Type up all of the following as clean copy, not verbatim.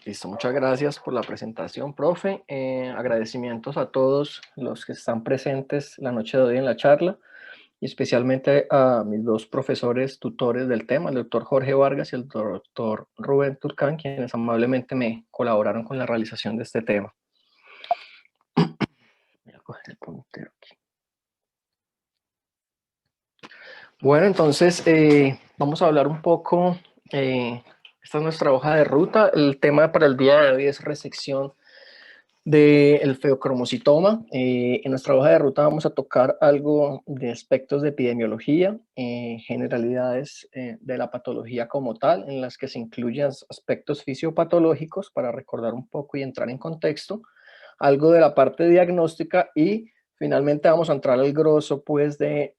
Listo, muchas gracias por la presentación, profe. Agradecimientos a todos los que están presentes la noche de hoy en la charla y especialmente a mis dos profesores tutores del tema, el doctor Jorge Vargas y el doctor Rubén Turcán, quienes amablemente me colaboraron con la realización de este tema. Voy a coger el puntero aquí. Bueno, entonces vamos a hablar un poco, esta es nuestra hoja de ruta. El tema para el día de hoy es resección del feocromocitoma. En nuestra hoja de ruta vamos a tocar algo de aspectos de epidemiología, generalidades de la patología como tal, en las que se incluyen aspectos fisiopatológicos para recordar un poco y entrar en contexto, algo de la parte diagnóstica y finalmente vamos a entrar al grosso pues de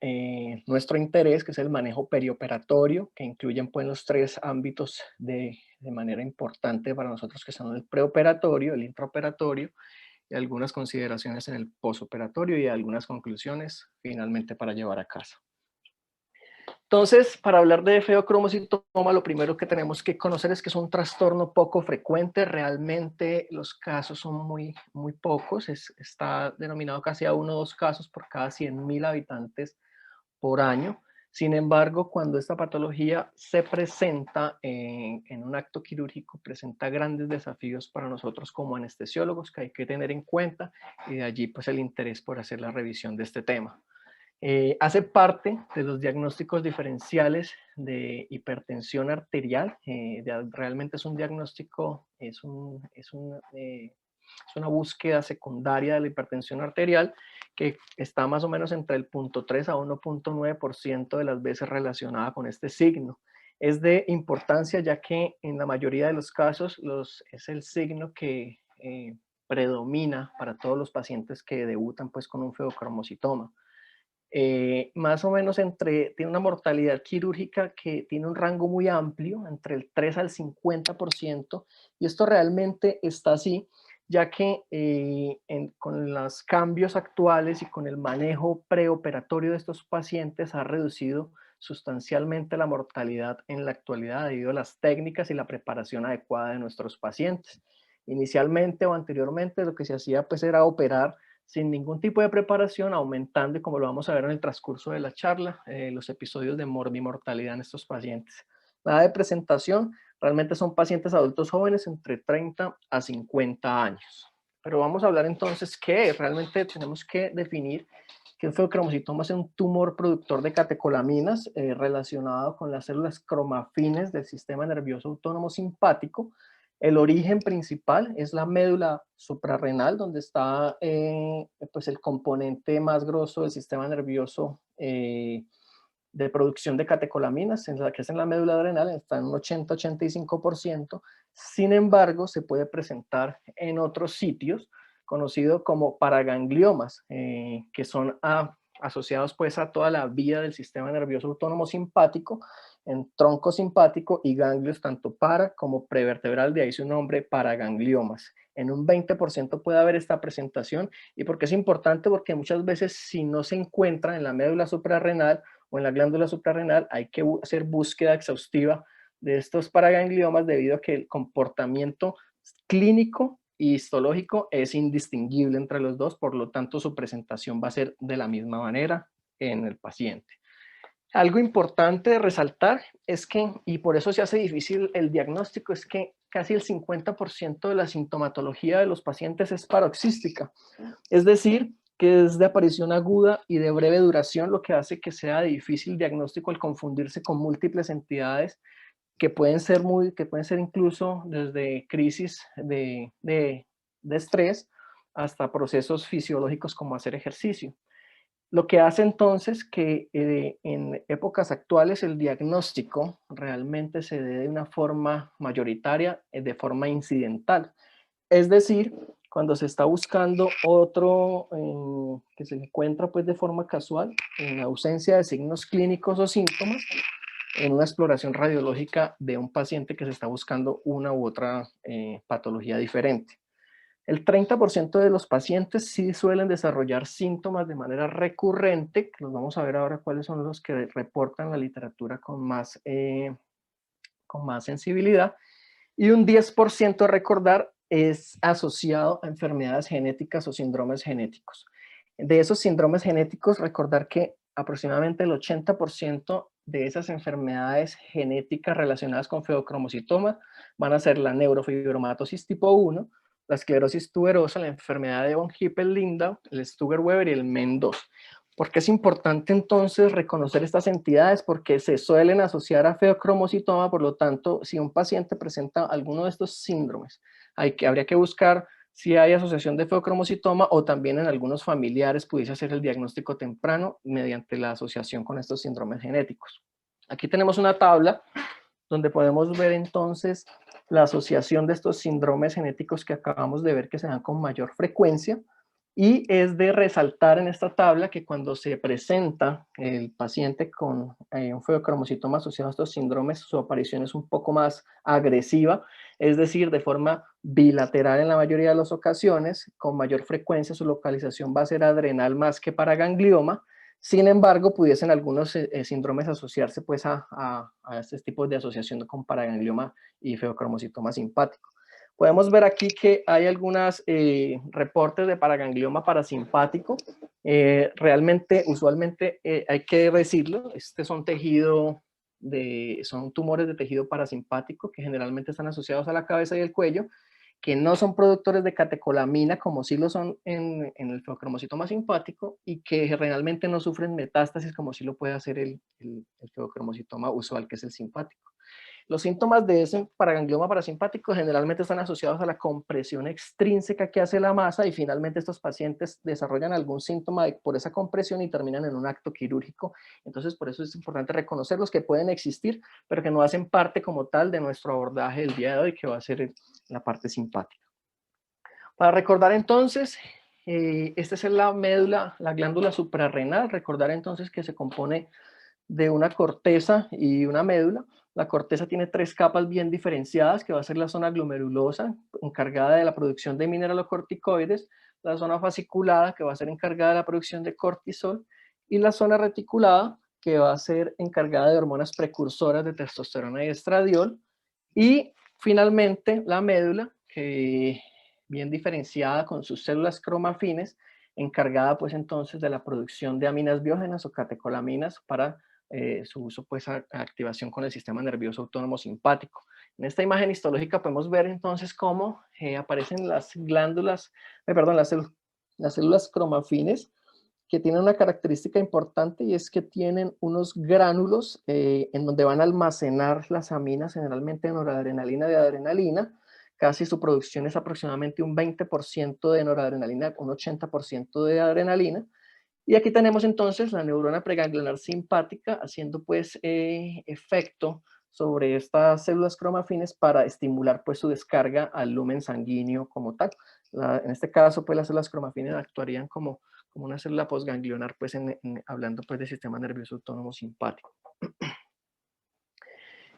nuestro interés, que es el manejo perioperatorio, que incluyen pues los tres ámbitos de manera importante para nosotros, que son el preoperatorio, el intraoperatorio y algunas consideraciones en el posoperatorio y algunas conclusiones finalmente para llevar a casa. Entonces, para hablar de feocromocitoma, lo primero que tenemos que conocer es que es un trastorno poco frecuente. Realmente los casos son muy pocos. Está denominado casi a 1 o 2 casos por cada 100.000 habitantes por año. Sin embargo, cuando esta patología se presenta en un acto quirúrgico, presenta grandes desafíos para nosotros como anestesiólogos que hay que tener en cuenta, y de allí pues el interés por hacer la revisión de este tema. Hace parte de los diagnósticos diferenciales de hipertensión arterial. Realmente es un diagnóstico, es una búsqueda secundaria de la hipertensión arterial que está más o menos entre el 0.3 a 1.9% de las veces relacionada con este signo. Es de importancia ya que en la mayoría de los casos es el signo que predomina para todos los pacientes que debutan pues, con un feocromocitoma. Más o menos tiene una mortalidad quirúrgica que tiene un rango muy amplio, entre el 3 al 50%, y esto realmente está así, ya que con los cambios actuales y con el manejo preoperatorio de estos pacientes ha reducido sustancialmente la mortalidad en la actualidad debido a las técnicas y la preparación adecuada de nuestros pacientes. Inicialmente o anteriormente lo que se hacía pues era operar sin ningún tipo de preparación, aumentando, y como lo vamos a ver en el transcurso de la charla, los episodios de morbimortalidad en estos pacientes. Nada de presentación, realmente son pacientes adultos jóvenes entre 30 a 50 años. Pero vamos a hablar entonces que realmente tenemos que definir que el feocromocitoma es un tumor productor de catecolaminas relacionado con las células cromafines del sistema nervioso autónomo simpático. El origen principal es la médula suprarrenal, donde está pues el componente más grosso del sistema nervioso de producción de catecolaminas, que es en la médula adrenal, está en un 80-85%. Sin embargo, se puede presentar en otros sitios, conocidos como paragangliomas, que son asociados pues a toda la vía del sistema nervioso autónomo simpático, en tronco simpático y ganglios tanto para como prevertebral, de ahí su nombre, paragangliomas. En un 20% puede haber esta presentación. ¿Y por qué es importante? Porque muchas veces si no se encuentra en la médula suprarrenal o en la glándula suprarrenal, hay que hacer búsqueda exhaustiva de estos paragangliomas debido a que el comportamiento clínico y histológico es indistinguible entre los dos, por lo tanto su presentación va a ser de la misma manera en el paciente. Algo importante de resaltar es que, y por eso se hace difícil el diagnóstico, es que casi el 50% de la sintomatología de los pacientes es paroxística. Es decir, que es de aparición aguda y de breve duración, lo que hace que sea difícil diagnóstico al confundirse con múltiples entidades que pueden ser incluso desde crisis de estrés hasta procesos fisiológicos como hacer ejercicio. Lo que hace entonces que en épocas actuales el diagnóstico realmente se dé de una forma mayoritaria, de forma incidental. Es decir, cuando se está buscando otro que se encuentra pues de forma casual, en ausencia de signos clínicos o síntomas, en una exploración radiológica de un paciente que se está buscando una u otra patología diferente. El 30% de los pacientes sí suelen desarrollar síntomas de manera recurrente, que los vamos a ver ahora cuáles son los que reportan la literatura con más sensibilidad. y un 10% a recordar es asociado a enfermedades genéticas o síndromes genéticos. De esos síndromes genéticos, recordar que aproximadamente el 80% de esas enfermedades genéticas relacionadas con feocromocitoma van a ser la neurofibromatosis tipo 1, la esclerosis tuberosa, la enfermedad de von Hippel-Lindau, el Stuger-Weber y el MEN2. ¿Por qué es importante entonces reconocer estas entidades? Porque se suelen asociar a feocromocitoma, por lo tanto, si un paciente presenta alguno de estos síndromes, habría que buscar si hay asociación de feocromocitoma o también en algunos familiares pudiese hacer el diagnóstico temprano mediante la asociación con estos síndromes genéticos. Aquí tenemos una tabla donde podemos ver entonces la asociación de estos síndromes genéticos que acabamos de ver que se dan con mayor frecuencia. Y es de resaltar en esta tabla que cuando se presenta el paciente con un feocromocitoma asociado a estos síndromes, su aparición es un poco más agresiva, es decir, de forma bilateral en la mayoría de las ocasiones, con mayor frecuencia su localización va a ser adrenal más que paraganglioma. Sin embargo, pudiesen algunos síndromes asociarse pues a estos tipos de asociación con paraganglioma y feocromocitoma simpático. Podemos ver aquí que hay algunos reportes de paraganglioma parasimpático. Realmente, usualmente, hay que decirlo, son son tumores de tejido parasimpático que generalmente están asociados a la cabeza y el cuello, que no son productores de catecolamina como sí lo son en el feocromocitoma simpático y que realmente no sufren metástasis como sí lo puede hacer el feocromocitoma usual, que es el simpático. Los síntomas de ese paraganglioma parasimpático generalmente están asociados a la compresión extrínseca que hace la masa y finalmente estos pacientes desarrollan algún síntoma por esa compresión y terminan en un acto quirúrgico. Entonces, por eso es importante reconocerlos que pueden existir, pero que no hacen parte como tal de nuestro abordaje del día de hoy, que va a ser la parte simpática. Para recordar entonces, esta es la médula, la glándula suprarrenal. Recordar entonces que se compone de una corteza y una médula. La corteza tiene 3 capas bien diferenciadas, que va a ser la zona glomerulosa, encargada de la producción de mineralocorticoides, la zona fasciculada, que va a ser encargada de la producción de cortisol, y la zona reticulada, que va a ser encargada de hormonas precursoras de testosterona y estradiol, y finalmente la médula, que bien diferenciada con sus células cromafines, encargada pues entonces de la producción de aminas biógenas o catecolaminas para su uso, pues, activación con el sistema nervioso autónomo simpático. En esta imagen histológica podemos ver entonces cómo aparecen las glándulas, las células cromafines, que tienen una característica importante y es que tienen unos gránulos en donde van a almacenar las aminas, generalmente de noradrenalina y de adrenalina. Casi su producción es aproximadamente un 20% de noradrenalina, un 80% de adrenalina. Y aquí tenemos entonces la neurona preganglionar simpática haciendo pues efecto sobre estas células cromafines para estimular pues su descarga al lumen sanguíneo como tal. En este caso pues las células cromafines actuarían como una célula postganglionar pues hablando pues del sistema nervioso autónomo simpático.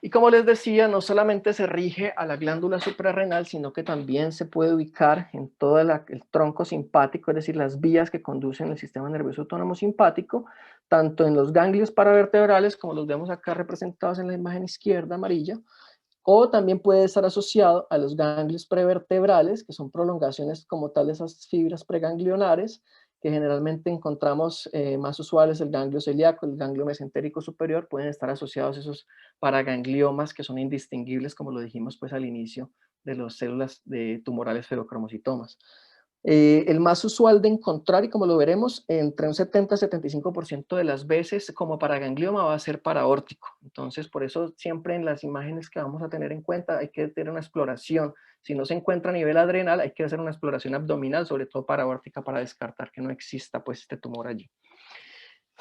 Y como les decía, no solamente se rige a la glándula suprarrenal, sino que también se puede ubicar en todo el tronco simpático, es decir, las vías que conducen el sistema nervioso autónomo simpático, tanto en los ganglios paravertebrales, como los vemos acá representados en la imagen izquierda amarilla, o también puede estar asociado a los ganglios prevertebrales, que son prolongaciones como tal de esas fibras preganglionares, que generalmente encontramos más usuales, el ganglio celíaco, el ganglio mesentérico superior, pueden estar asociados a esos paragangliomas que son indistinguibles, como lo dijimos pues al inicio de las células de tumorales feocromocitomas. El más usual de encontrar, y como lo veremos, entre un 70 y 75% de las veces como paraganglioma va a ser paraórtico. Entonces, por eso siempre en las imágenes que vamos a tener en cuenta hay que tener una exploración. Si no se encuentra a nivel adrenal, hay que hacer una exploración abdominal, sobre todo paraórtica, para descartar que no exista pues este tumor allí.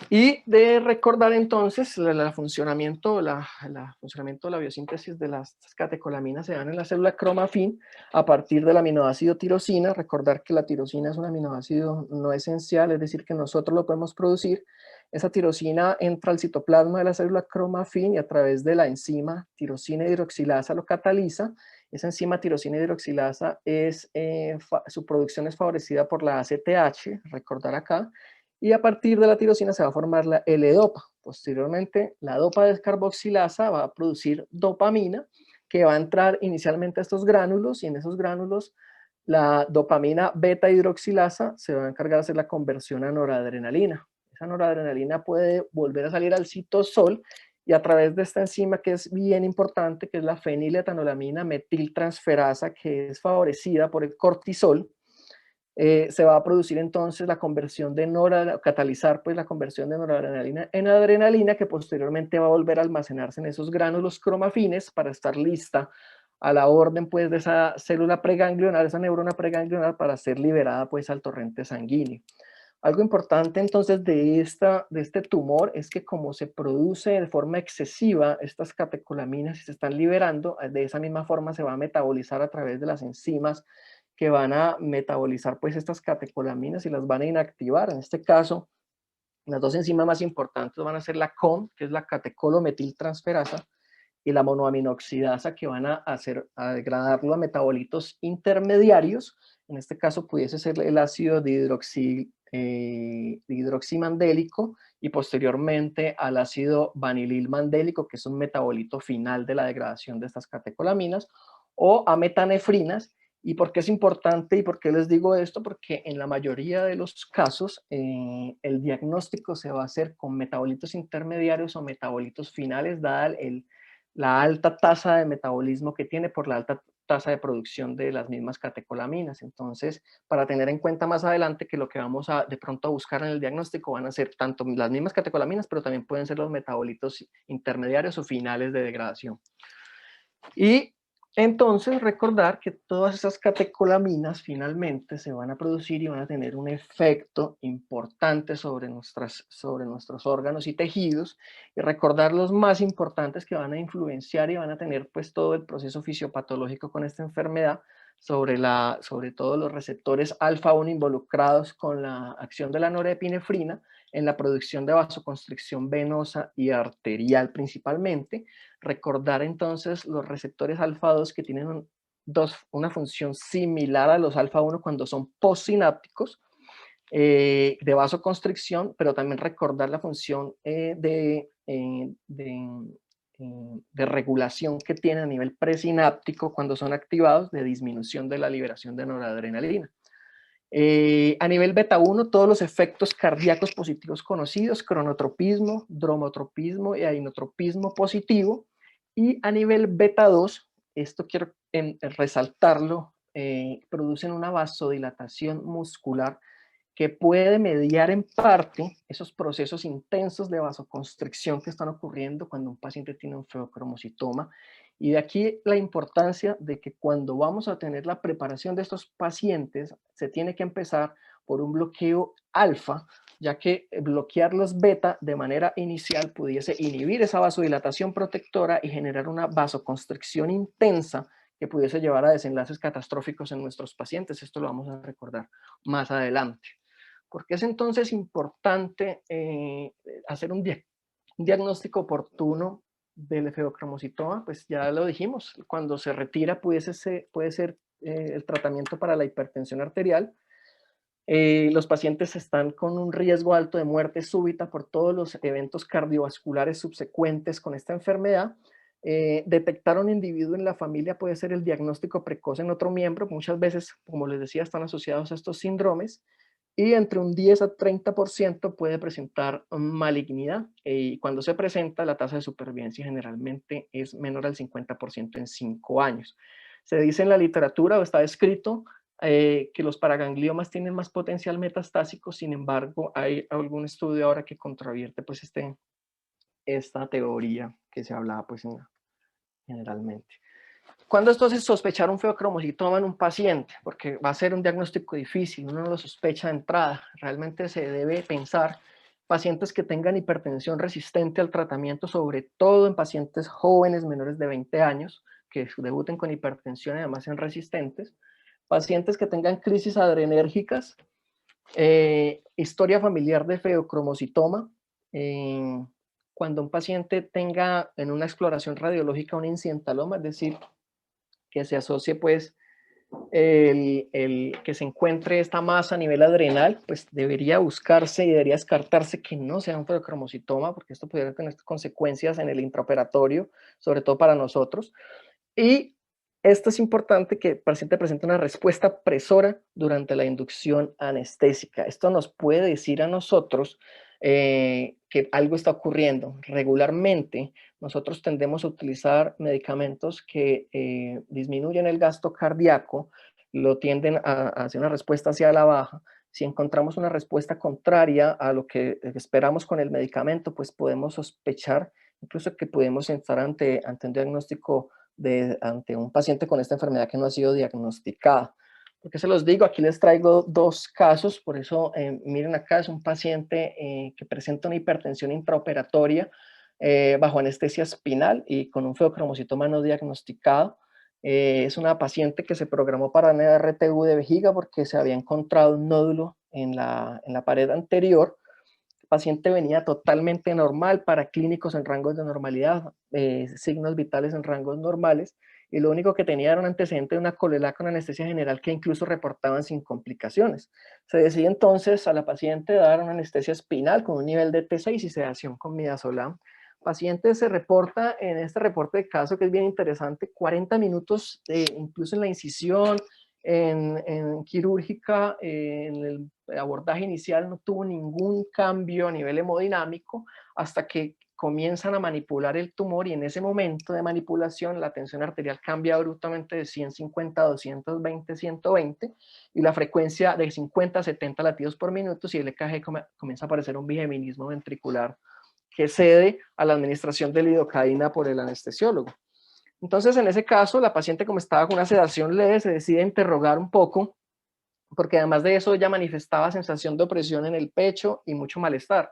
Y de recordar entonces el funcionamiento de la biosíntesis de las catecolaminas se dan en la célula cromafin a partir del aminoácido tirosina. Recordar que la tirosina es un aminoácido no esencial, es decir, que nosotros lo podemos producir. Esa tirosina entra al citoplasma de la célula cromafin y a través de la enzima tirosina hidroxilasa lo cataliza. Esa enzima tirosina hidroxilasa su producción es favorecida por la ACTH, recordar acá, y a partir de la tirosina se va a formar la L-dopa. Posteriormente, la dopa descarboxilasa va a producir dopamina que va a entrar inicialmente a estos gránulos, y en esos gránulos la dopamina beta hidroxilasa se va a encargar de hacer la conversión a noradrenalina. Esa noradrenalina puede volver a salir al citosol y a través de esta enzima que es bien importante, que es la feniletanolamina metiltransferasa, que es favorecida por el cortisol, se va a producir entonces la conversión de catalizar pues la conversión de noradrenalina en adrenalina, que posteriormente va a volver a almacenarse en esos gránulos cromafines para estar lista a la orden pues de esa célula preganglionar, esa neurona preganglionar, para ser liberada pues al torrente sanguíneo. Algo importante entonces de este tumor es que como se produce de forma excesiva estas catecolaminas y se están liberando, de esa misma forma se va a metabolizar a través de las enzimas que van a metabolizar pues estas catecolaminas y las van a inactivar. En este caso, las dos enzimas más importantes van a ser la COM, que es la catecolometiltransferasa, y la monoaminoxidasa, que van a degradarlo a metabolitos intermediarios. En este caso pudiese ser el ácido dihidroximandélico y posteriormente al ácido vanililmandélico, que es un metabolito final de la degradación de estas catecolaminas, o a metanefrinas. ¿Y por qué es importante y por qué les digo esto? Porque en la mayoría de los casos el diagnóstico se va a hacer con metabolitos intermediarios o metabolitos finales, dada la alta tasa de metabolismo que tiene por la alta tasa de producción de las mismas catecolaminas. Entonces, para tener en cuenta más adelante que lo que vamos a de pronto a buscar en el diagnóstico van a ser tanto las mismas catecolaminas, pero también pueden ser los metabolitos intermediarios o finales de degradación. Y entonces recordar que todas esas catecolaminas finalmente se van a producir y van a tener un efecto importante sobre nuestros órganos y tejidos, y recordar los más importantes que van a influenciar y van a tener pues todo el proceso fisiopatológico con esta enfermedad, sobre todo los receptores alfa-1 involucrados con la acción de la norepinefrina en la producción de vasoconstricción venosa y arterial principalmente. Recordar entonces los receptores alfa-2 que tienen una función similar a los alfa-1 cuando son postsinápticos, de vasoconstricción, pero también recordar la función de regulación que tienen a nivel presináptico cuando son activados, de disminución de la liberación de noradrenalina. A nivel beta 1, todos los efectos cardíacos positivos conocidos, cronotropismo, dromotropismo y ainotropismo positivo. Y a nivel beta 2, esto quiero resaltarlo, producen una vasodilatación muscular que puede mediar en parte esos procesos intensos de vasoconstricción que están ocurriendo cuando un paciente tiene un feocromocitoma. Y de aquí la importancia de que cuando vamos a tener la preparación de estos pacientes, se tiene que empezar por un bloqueo alfa, ya que bloquear los beta de manera inicial pudiese inhibir esa vasodilatación protectora y generar una vasoconstricción intensa que pudiese llevar a desenlaces catastróficos en nuestros pacientes. Esto lo vamos a recordar más adelante. ¿Por qué es entonces importante hacer un diagnóstico oportuno del feocromocitoma? Pues ya lo dijimos, cuando se retira puede ser el tratamiento para la hipertensión arterial. Los pacientes están con un riesgo alto de muerte súbita por todos los eventos cardiovasculares subsecuentes con esta enfermedad. Detectar a un individuo en la familia puede ser el diagnóstico precoz en otro miembro. Muchas veces, como les decía, están asociados a estos síndromes. Y entre un 10 a 30% puede presentar malignidad, y cuando se presenta la tasa de supervivencia generalmente es menor al 50% en 5 años. Se dice en la literatura o está escrito que los paragangliomas tienen más potencial metastásico. Sin embargo, hay algún estudio ahora que contravierte pues esta teoría que se hablaba pues generalmente. ¿Cuándo entonces sospechar un feocromocitoma en un paciente? Porque va a ser un diagnóstico difícil, uno no lo sospecha de entrada. Realmente se debe pensar pacientes que tengan hipertensión resistente al tratamiento, sobre todo en pacientes jóvenes menores de 20 años, que debuten con hipertensión y además sean resistentes, pacientes que tengan crisis adrenérgicas, historia familiar de feocromocitoma, cuando un paciente tenga en una exploración radiológica un incientaloma, es decir, que se asocie pues que se encuentre esta masa a nivel adrenal, pues debería buscarse y debería descartarse que no sea un feocromocitoma, porque esto podría tener consecuencias en el intraoperatorio, sobre todo para nosotros. Y esto es importante, que el paciente presente una respuesta presora durante la inducción anestésica. Esto nos puede decir a nosotros que algo está ocurriendo. Regularmente, nosotros tendemos a utilizar medicamentos que disminuyen el gasto cardíaco, lo tienden a hacer una respuesta hacia la baja. Si encontramos una respuesta contraria a lo que esperamos con el medicamento, pues podemos sospechar incluso que podemos estar ante un diagnóstico ante un paciente con esta enfermedad que no ha sido diagnosticada. ¿Por qué se los digo? Aquí les traigo dos casos, por eso miren acá, es un paciente que presenta una hipertensión intraoperatoria bajo anestesia espinal y con un feocromocitoma no diagnosticado. Es una paciente que se programó para una RTU de vejiga porque se había encontrado un nódulo en la pared anterior. El paciente venía totalmente normal, paraclínicos en rangos de normalidad, signos vitales en rangos normales, y lo único que tenía era un antecedente de una colela con anestesia general que incluso reportaban sin complicaciones. Se decide entonces a la paciente dar una anestesia espinal con un nivel de T6 y sedación con midazolam. Paciente se reporta en este reporte de caso, que es bien interesante, 40 minutos incluso en la incisión, en quirúrgica, en el abordaje inicial no tuvo ningún cambio a nivel hemodinámico hasta que comienzan a manipular el tumor, y en ese momento de manipulación la tensión arterial cambia abruptamente de 150 a 220, 120, y la frecuencia de 50 a 70 latidos por minuto, y el EKG comienza a aparecer un bigeminismo ventricular que cede a la administración de lidocaína por el anestesiólogo. Entonces, en ese caso, la paciente, como estaba con una sedación leve, se decide interrogar un poco, porque además de eso ella manifestaba sensación de opresión en el pecho y mucho malestar.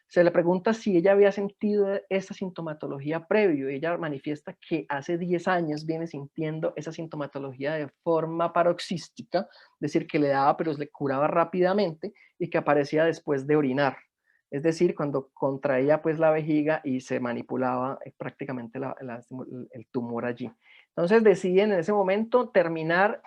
Se le pregunta si ella había sentido esa sintomatología previo. Ella manifiesta que hace 10 años viene sintiendo esa sintomatología de forma paroxística, es decir, que le daba pero le curaba rápidamente y que aparecía después de orinar. Es decir, cuando contraía pues la vejiga y se manipulaba prácticamente el tumor allí. Entonces deciden en ese momento terminar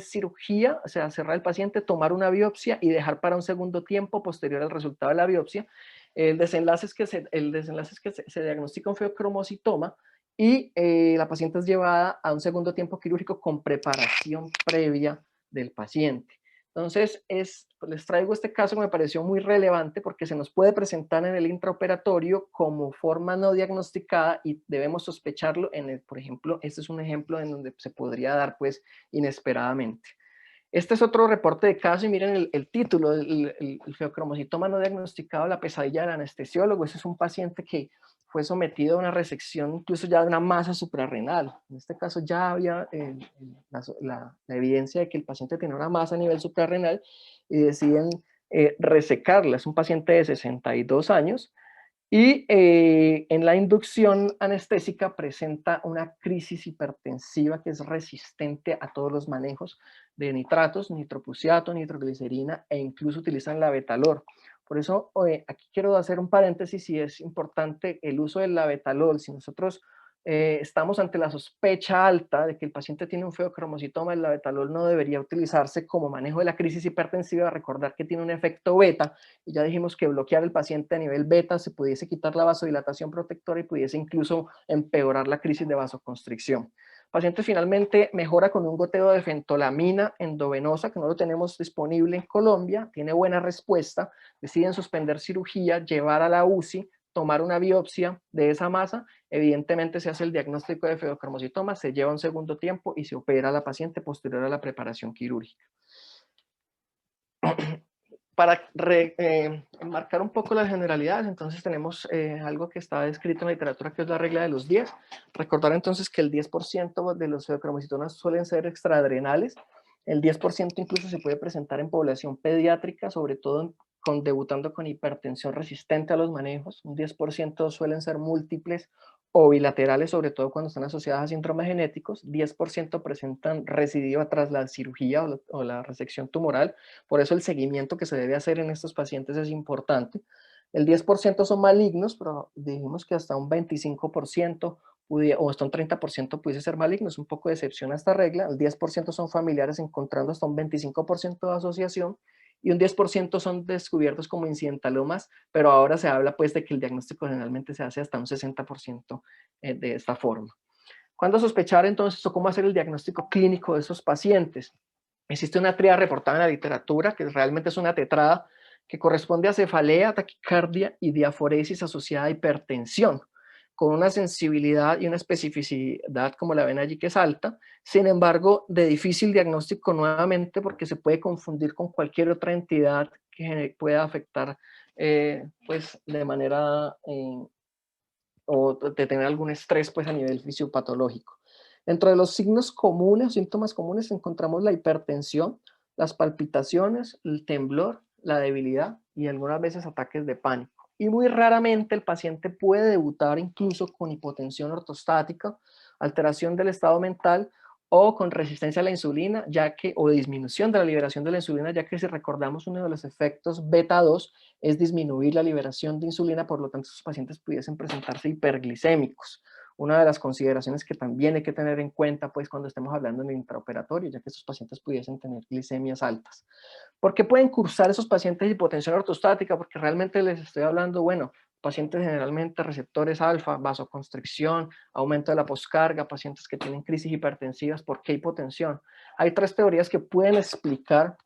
cirugía, o sea, cerrar el paciente, tomar una biopsia y dejar para un segundo tiempo posterior al resultado de la biopsia. El desenlace es que se diagnostica un feocromocitoma y la paciente es llevada a un segundo tiempo quirúrgico con preparación previa del paciente. Entonces, les traigo este caso que me pareció muy relevante porque se nos puede presentar en el intraoperatorio como forma no diagnosticada y debemos sospecharlo por ejemplo, este es un ejemplo en donde se podría dar pues inesperadamente. Este es otro reporte de caso y miren el título, el feocromocitoma no diagnosticado, la pesadilla del anestesiólogo. Ese es un paciente que fue sometido a una resección incluso ya de una masa suprarrenal. En este caso ya había la evidencia de que el paciente tenía una masa a nivel suprarrenal y deciden resecarla. Es un paciente de 62 años y en la inducción anestésica presenta una crisis hipertensiva que es resistente a todos los manejos de nitratos, nitroprusiato, nitroglicerina, e incluso utilizan la betalol. Por eso aquí quiero hacer un paréntesis, y es importante el uso del labetalol. Si nosotros estamos ante la sospecha alta de que el paciente tiene un feocromocitoma, el labetalol no debería utilizarse como manejo de la crisis hipertensiva. Recordar que tiene un efecto beta, y ya dijimos que bloquear el paciente a nivel beta se pudiese quitar la vasodilatación protectora y pudiese incluso empeorar la crisis de vasoconstricción. El paciente finalmente mejora con un goteo de fentolamina endovenosa, que no lo tenemos disponible en Colombia, tiene buena respuesta, deciden suspender cirugía, llevar a la UCI, tomar una biopsia de esa masa, evidentemente se hace el diagnóstico de feocromocitoma, se lleva un segundo tiempo y se opera a la paciente posterior a la preparación quirúrgica. Para enmarcar un poco las generalidades, entonces tenemos algo que está descrito en la literatura, que es la regla de los 10. Recordar entonces que el 10% de los feocromocitomas suelen ser extraadrenales. El 10% incluso se puede presentar en población pediátrica, sobre todo debutando con hipertensión resistente a los manejos. Un 10% suelen ser múltiples o bilaterales, sobre todo cuando están asociadas a síndromes genéticos. 10% presentan recidiva tras la cirugía o la resección tumoral. Por eso el seguimiento que se debe hacer en estos pacientes es importante. El 10% son malignos, pero dijimos que hasta un 25% o hasta un 30% pudiese ser maligno. Es un poco de excepción a esta regla. El 10% son familiares, encontrando hasta un 25% de asociación, y un 10% son descubiertos como incidentalomas, pero ahora se habla pues de que el diagnóstico generalmente se hace hasta un 60% de esta forma. ¿Cuándo sospechar entonces o cómo hacer el diagnóstico clínico de esos pacientes? Existe una tríada reportada en la literatura, que realmente es una tetrada, que corresponde a cefalea, taquicardia y diaforesis asociada a hipertensión, con una sensibilidad y una especificidad, como la ven allí, que es alta. Sin embargo, de difícil diagnóstico nuevamente, porque se puede confundir con cualquier otra entidad que pueda afectar pues de manera o de tener algún estrés pues a nivel fisiopatológico. Dentro de los signos comunes, síntomas comunes, encontramos la hipertensión, las palpitaciones, el temblor, la debilidad y algunas veces ataques de pánico. Y muy raramente el paciente puede debutar incluso con hipotensión ortostática, alteración del estado mental o con resistencia a la insulina, ya que, o disminución de la liberación de la insulina, ya que si recordamos uno de los efectos beta 2 es disminuir la liberación de insulina, por lo tanto, sus pacientes pudiesen presentarse hiperglicémicos. Una de las consideraciones que también hay que tener en cuenta, pues, cuando estemos hablando en el intraoperatorio, ya que estos pacientes pudiesen tener glicemias altas. ¿Por qué pueden cursar esos pacientes de hipotensión ortostática? Porque realmente les estoy hablando, bueno, pacientes generalmente receptores alfa, vasoconstricción, aumento de la poscarga, pacientes que tienen crisis hipertensivas. ¿Por qué hipotensión? Hay tres teorías que pueden explicar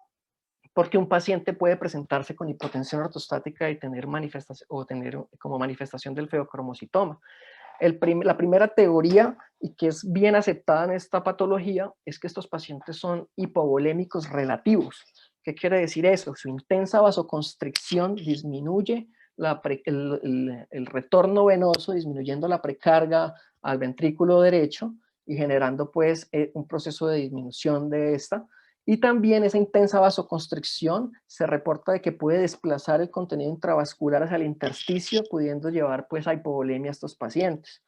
por qué un paciente puede presentarse con hipotensión ortostática y tener manifestación o tener como manifestación del feocromocitoma. La primera teoría, y que es bien aceptada en esta patología, es que estos pacientes son hipovolémicos relativos. ¿Qué quiere decir eso? Su intensa vasoconstricción disminuye el retorno venoso, disminuyendo la precarga al ventrículo derecho y generando pues un proceso de disminución de esta. Y también esa intensa vasoconstricción se reporta de que puede desplazar el contenido intravascular hacia el intersticio, pudiendo llevar pues a hipovolemia a estos pacientes.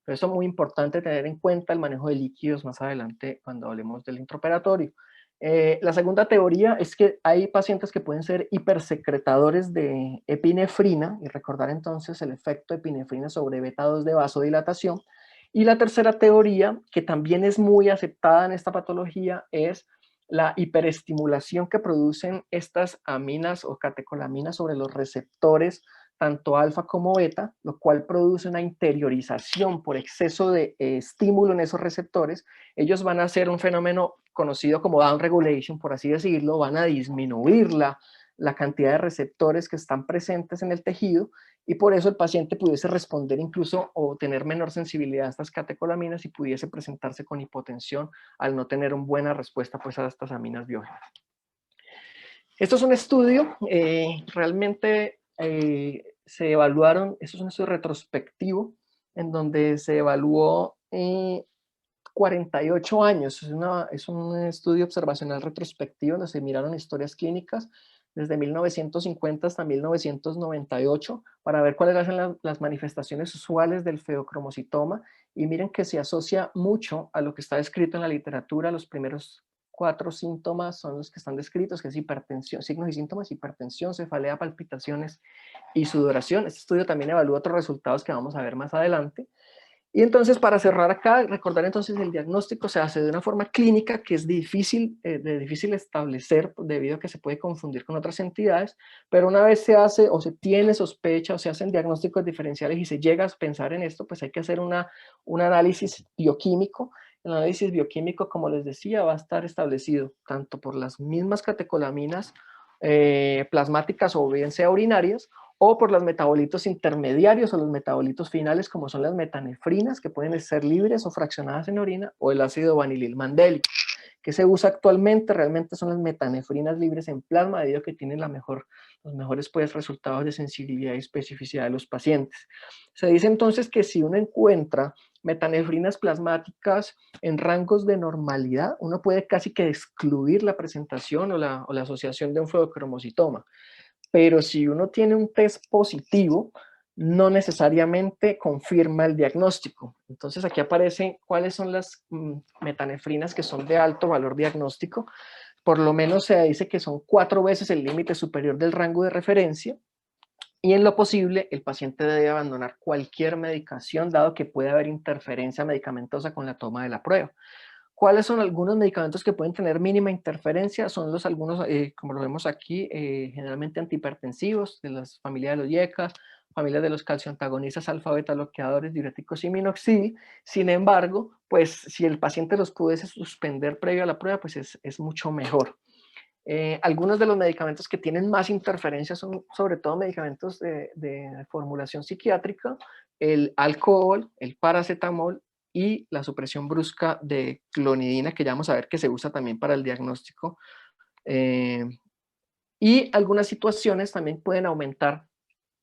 Por eso es muy importante tener en cuenta el manejo de líquidos más adelante cuando hablemos del intraoperatorio. La segunda teoría es que hay pacientes que pueden ser hipersecretadores de epinefrina, y recordar entonces el efecto de epinefrina sobre beta 2 de vasodilatación. Y la tercera teoría, que también es muy aceptada en esta patología, es la hiperestimulación que producen estas aminas o catecolaminas sobre los receptores, tanto alfa como beta, lo cual produce una interiorización por exceso de estímulo en esos receptores. Ellos van a hacer un fenómeno conocido como down regulation, por así decirlo, van a disminuir la cantidad de receptores que están presentes en el tejido, y por eso el paciente pudiese responder incluso o tener menor sensibilidad a estas catecolaminas y pudiese presentarse con hipotensión al no tener una buena respuesta pues, a estas aminas biógenas. Esto es un estudio, realmente se evaluaron, esto es un estudio retrospectivo, en donde se evaluó 48 años, es un estudio observacional retrospectivo donde se miraron historias clínicas desde 1950 hasta 1998 para ver cuáles eran las manifestaciones usuales del feocromocitoma, y miren que se asocia mucho a lo que está descrito en la literatura. Los primeros 4 síntomas son los que están descritos, que es hipertensión, signos y síntomas: hipertensión, cefalea, palpitaciones y sudoración. Este estudio también evalúa otros resultados que vamos a ver más adelante. Y entonces, para cerrar acá, recordar entonces el diagnóstico se hace de una forma clínica que es difícil establecer debido a que se puede confundir con otras entidades, pero una vez se hace o se tiene sospecha o se hacen diagnósticos diferenciales y se llega a pensar en esto, pues hay que hacer un análisis bioquímico. El análisis bioquímico, como les decía, va a estar establecido tanto por las mismas catecolaminas plasmáticas o bien sea urinarias, o por los metabolitos intermediarios o los metabolitos finales, como son las metanefrinas, que pueden ser libres o fraccionadas en orina, o el ácido vanililmandélico, que se usa actualmente. Realmente son las metanefrinas libres en plasma, debido a que tienen los mejores pues, resultados de sensibilidad y especificidad de los pacientes. Se dice entonces que si uno encuentra metanefrinas plasmáticas en rangos de normalidad, uno puede casi que excluir la presentación o la asociación de un feocromocitoma. Pero si uno tiene un test positivo, no necesariamente confirma el diagnóstico. Entonces aquí aparecen cuáles son las metanefrinas que son de alto valor diagnóstico. Por lo menos se dice que son 4 veces el límite superior del rango de referencia, y en lo posible el paciente debe abandonar cualquier medicación, dado que puede haber interferencia medicamentosa con la toma de la prueba. ¿Cuáles son algunos medicamentos que pueden tener mínima interferencia? Son algunos, como lo vemos aquí, generalmente antihipertensivos, de la familia de los IECA, familias de los calcioantagonistas, alfa beta bloqueadores, diuréticos y minoxidil. Sin embargo, pues si el paciente los pudiese suspender previo a la prueba, pues es mucho mejor. Algunos de los medicamentos que tienen más interferencias son sobre todo medicamentos de formulación psiquiátrica, el alcohol, el paracetamol y la supresión brusca de clonidina, que ya vamos a ver que se usa también para el diagnóstico. Y algunas situaciones también pueden aumentar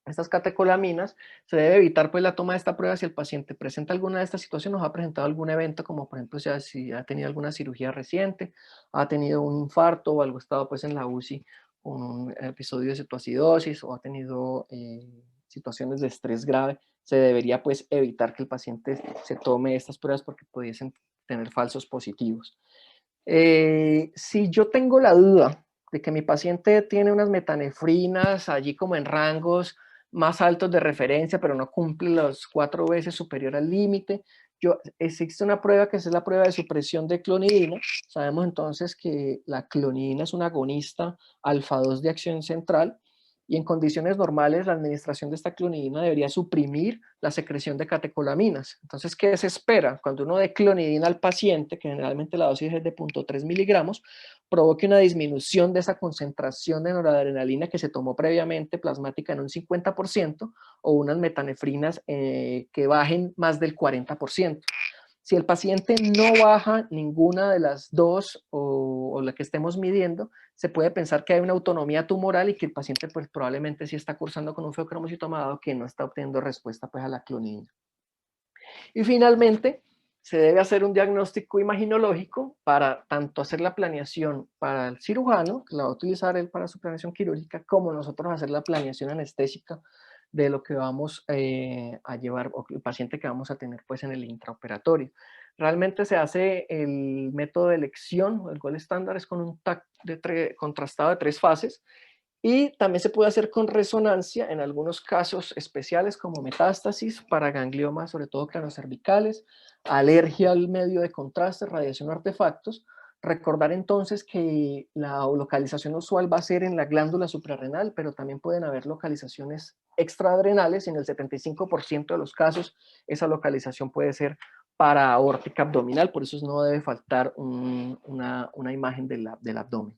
estas catecolaminas. Se debe evitar pues la toma de esta prueba si el paciente presenta alguna de estas situaciones o ha presentado algún evento, como por ejemplo si ha tenido alguna cirugía reciente, ha tenido un infarto o algo, estado pues en la UCI con un episodio de cetoacidosis o ha tenido situaciones de estrés grave. Se debería pues evitar que el paciente se tome estas pruebas porque pudiesen tener falsos positivos. Si yo tengo la duda de que mi paciente tiene unas metanefrinas allí como en rangos más altos de referencia, pero no cumple los 4 veces superior al límite, existe una prueba que es la prueba de supresión de clonidina. Sabemos entonces que la clonidina es un agonista alfa 2 de acción central, y en condiciones normales la administración de esta clonidina debería suprimir la secreción de catecolaminas. Entonces, ¿qué se espera? Cuando uno dé clonidina al paciente, que generalmente la dosis es de 0.3 miligramos, provoque una disminución de esa concentración de noradrenalina que se tomó previamente plasmática en un 50%, o unas metanefrinas que bajen más del 40%. Si el paciente no baja ninguna de las dos o la que estemos midiendo, se puede pensar que hay una autonomía tumoral y que el paciente pues, probablemente sí está cursando con un feocromocitoma dado que no está obteniendo respuesta pues, a la clonidina. Y finalmente, se debe hacer un diagnóstico imaginológico para tanto hacer la planeación para el cirujano, que la va a utilizar él para su planeación quirúrgica, como nosotros hacer la planeación anestésica de lo que vamos a llevar, o el paciente que vamos a tener pues en el intraoperatorio. Realmente se hace el método de elección, el gold estándar es con un TAC contrastado de 3 fases, y también se puede hacer con resonancia en algunos casos especiales como metástasis para gangliomas, sobre todo cranocervicales, alergia al medio de contraste, radiación o artefactos. Recordar entonces que la localización usual va a ser en la glándula suprarrenal, pero también pueden haber localizaciones extraadrenales. En el 75% de los casos esa localización puede ser para aórtica abdominal, por eso no debe faltar una imagen del abdomen.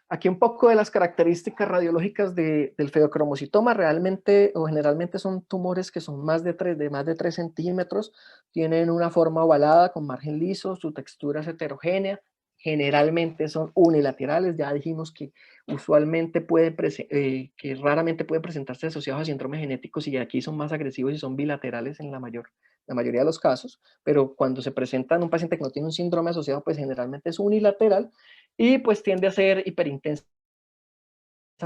Aquí un poco de las características radiológicas del feocromocitoma. Realmente o generalmente son tumores que son más de 3 centímetros, tienen una forma ovalada con margen liso, su textura es heterogénea, generalmente son unilaterales. Ya dijimos que usualmente que raramente pueden presentarse asociados a síndromes genéticos, y aquí son más agresivos y son bilaterales en la mayoría de los casos, pero cuando se presenta en un paciente que no tiene un síndrome asociado, pues generalmente es unilateral y pues tiende a ser hiperintensa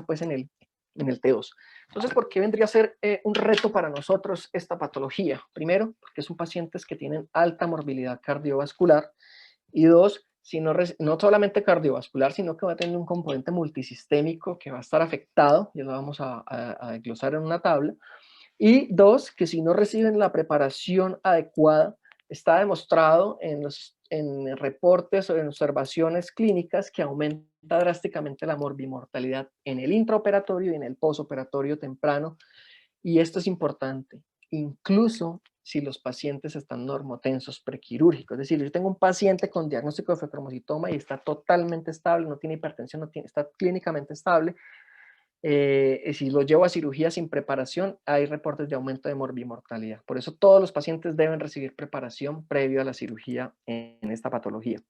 pues en el T2. Entonces, ¿por qué vendría a ser un reto para nosotros esta patología? Primero, porque son pacientes que tienen alta morbilidad cardiovascular, y dos, si no solamente cardiovascular, sino que va a tener un componente multisistémico que va a estar afectado, ya lo vamos a desglosar en una tabla, y dos, que si no reciben la preparación adecuada, está demostrado en reportes o en observaciones clínicas que aumenta drásticamente la morbimortalidad en el intraoperatorio y en el posoperatorio temprano. Y esto es importante, incluso si los pacientes están normotensos prequirúrgicos. Es decir, yo tengo un paciente con diagnóstico de feocromocitoma y está totalmente estable, no tiene hipertensión, está clínicamente estable. Si lo llevo a cirugía sin preparación, hay reportes de aumento de morbimortalidad. Por eso todos los pacientes deben recibir preparación previo a la cirugía en esta patología.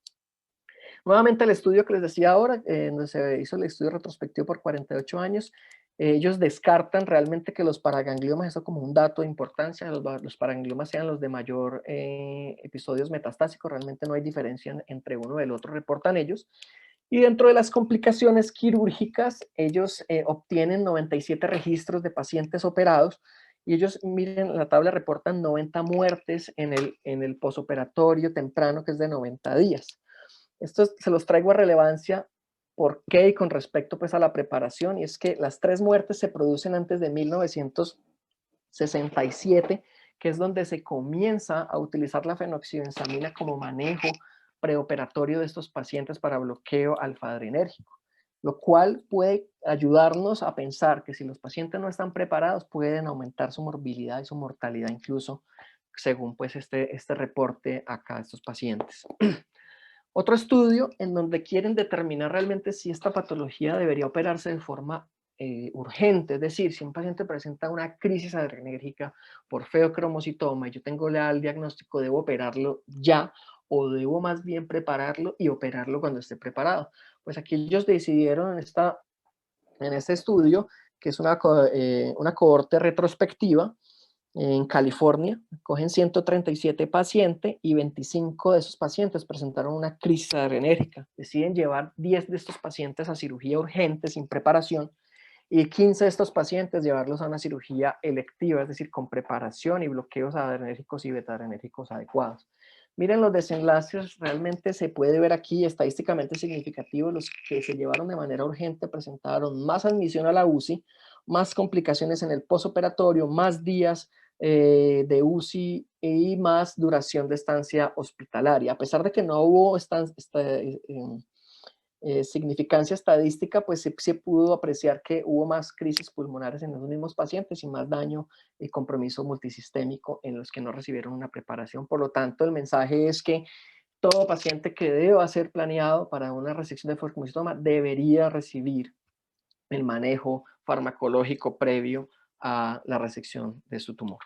Nuevamente el estudio que les decía ahora, donde se hizo el estudio retrospectivo por 48 años, ellos descartan realmente que los paragangliomas, eso como un dato de importancia, los paragangliomas sean los de mayor episodios metastásicos. Realmente no hay diferencia entre uno y el otro, reportan ellos. Y dentro de las complicaciones quirúrgicas, ellos obtienen 97 registros de pacientes operados, y ellos, miren, la tabla reportan 90 muertes en el posoperatorio temprano, que es de 90 días. Esto se los traigo a relevancia, ¿por qué? Y con respecto pues a la preparación, y es que las 3 muertes se producen antes de 1967, que es donde se comienza a utilizar la fenoxibenzamina como manejo preoperatorio de estos pacientes para bloqueo alfa-adrenérgico. lo cual puede ayudarnos a pensar que si los pacientes no están preparados, pueden aumentar su morbilidad y su mortalidad incluso, según pues este reporte acá de estos pacientes. Otro estudio en donde quieren determinar realmente si esta patología debería operarse de forma urgente, es decir, si un paciente presenta una crisis adrenérgica por feocromocitoma y yo tengo ya el diagnóstico, ¿debo operarlo ya o debo más bien prepararlo y operarlo cuando esté preparado? Pues aquí ellos decidieron en este estudio, que es una cohorte retrospectiva, en California, cogen 137 pacientes y 25 de esos pacientes presentaron una crisis adrenérgica. Deciden llevar 10 de estos pacientes a cirugía urgente sin preparación y 15 de estos pacientes llevarlos a una cirugía electiva, es decir, con preparación y bloqueos adrenérgicos y beta-adrenérgicos adecuados. Miren los desenlaces, realmente se puede ver aquí estadísticamente significativo. Los que se llevaron de manera urgente presentaron más admisión a la UCI, más complicaciones en el posoperatorio, más días de UCI y más duración de estancia hospitalaria. A pesar de que no hubo significancia estadística, pues se pudo apreciar que hubo más crisis pulmonares en los mismos pacientes y más daño y compromiso multisistémico en los que no recibieron una preparación. Por lo tanto, el mensaje es que todo paciente que deba ser planeado para una resección de feocromocitoma debería recibir el manejo farmacológico previo a la resección de su tumor.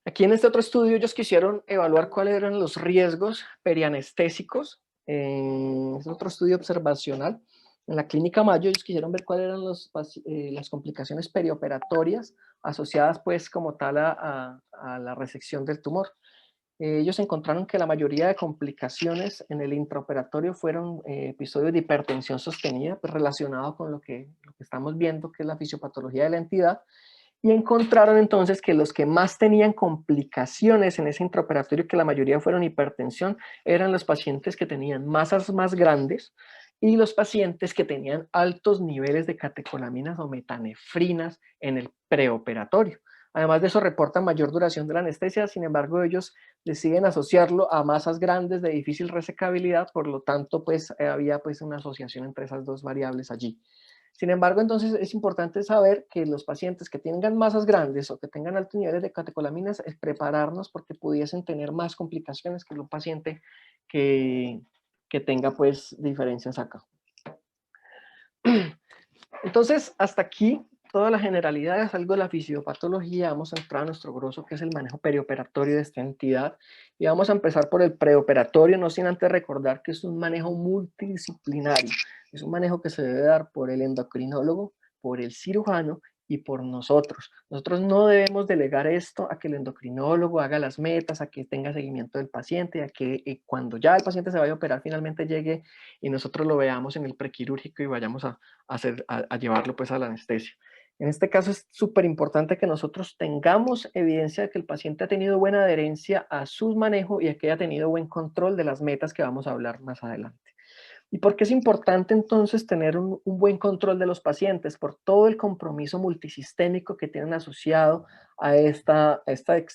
Aquí en este otro estudio ellos quisieron evaluar cuáles eran los riesgos perianestésicos. Es otro estudio observacional. En la clínica Mayo ellos quisieron ver cuáles eran las complicaciones perioperatorias asociadas pues como tal a la resección del tumor. Ellos encontraron que la mayoría de complicaciones en el intraoperatorio fueron episodios de hipertensión sostenida, pues relacionado con lo que estamos viendo, que es la fisiopatología de la entidad, y encontraron entonces que los que más tenían complicaciones en ese intraoperatorio, que la mayoría fueron hipertensión, eran los pacientes que tenían masas más grandes y los pacientes que tenían altos niveles de catecolaminas o metanefrinas en el preoperatorio. Además de eso, reportan mayor duración de la anestesia, sin embargo, ellos deciden asociarlo a masas grandes de difícil resecabilidad, por lo tanto, pues había pues una asociación entre esas dos variables allí. Sin embargo, entonces es importante saber que los pacientes que tengan masas grandes o que tengan altos niveles de catecolaminas, es prepararnos porque pudiesen tener más complicaciones que un paciente que, que tenga pues diferencias acá. Entonces, hasta aquí toda la generalidad es algo de la fisiopatología. Vamos a entrar a nuestro grosso, que es el manejo perioperatorio de esta entidad. Y vamos a empezar por el preoperatorio, no sin antes recordar que es un manejo multidisciplinario. Es un manejo que se debe dar por el endocrinólogo, por el cirujano y por nosotros. Nosotros no debemos delegar esto a que el endocrinólogo haga las metas, a que tenga seguimiento del paciente, a que cuando ya el paciente se vaya a operar finalmente llegue y nosotros lo veamos en el prequirúrgico y vayamos a llevarlo pues a la anestesia. En este caso es súper importante que nosotros tengamos evidencia de que el paciente ha tenido buena adherencia a su manejo y a que haya tenido buen control de las metas que vamos a hablar más adelante. ¿Y por qué es importante entonces tener un buen control de los pacientes? Por todo el compromiso multisistémico que tienen asociado a esta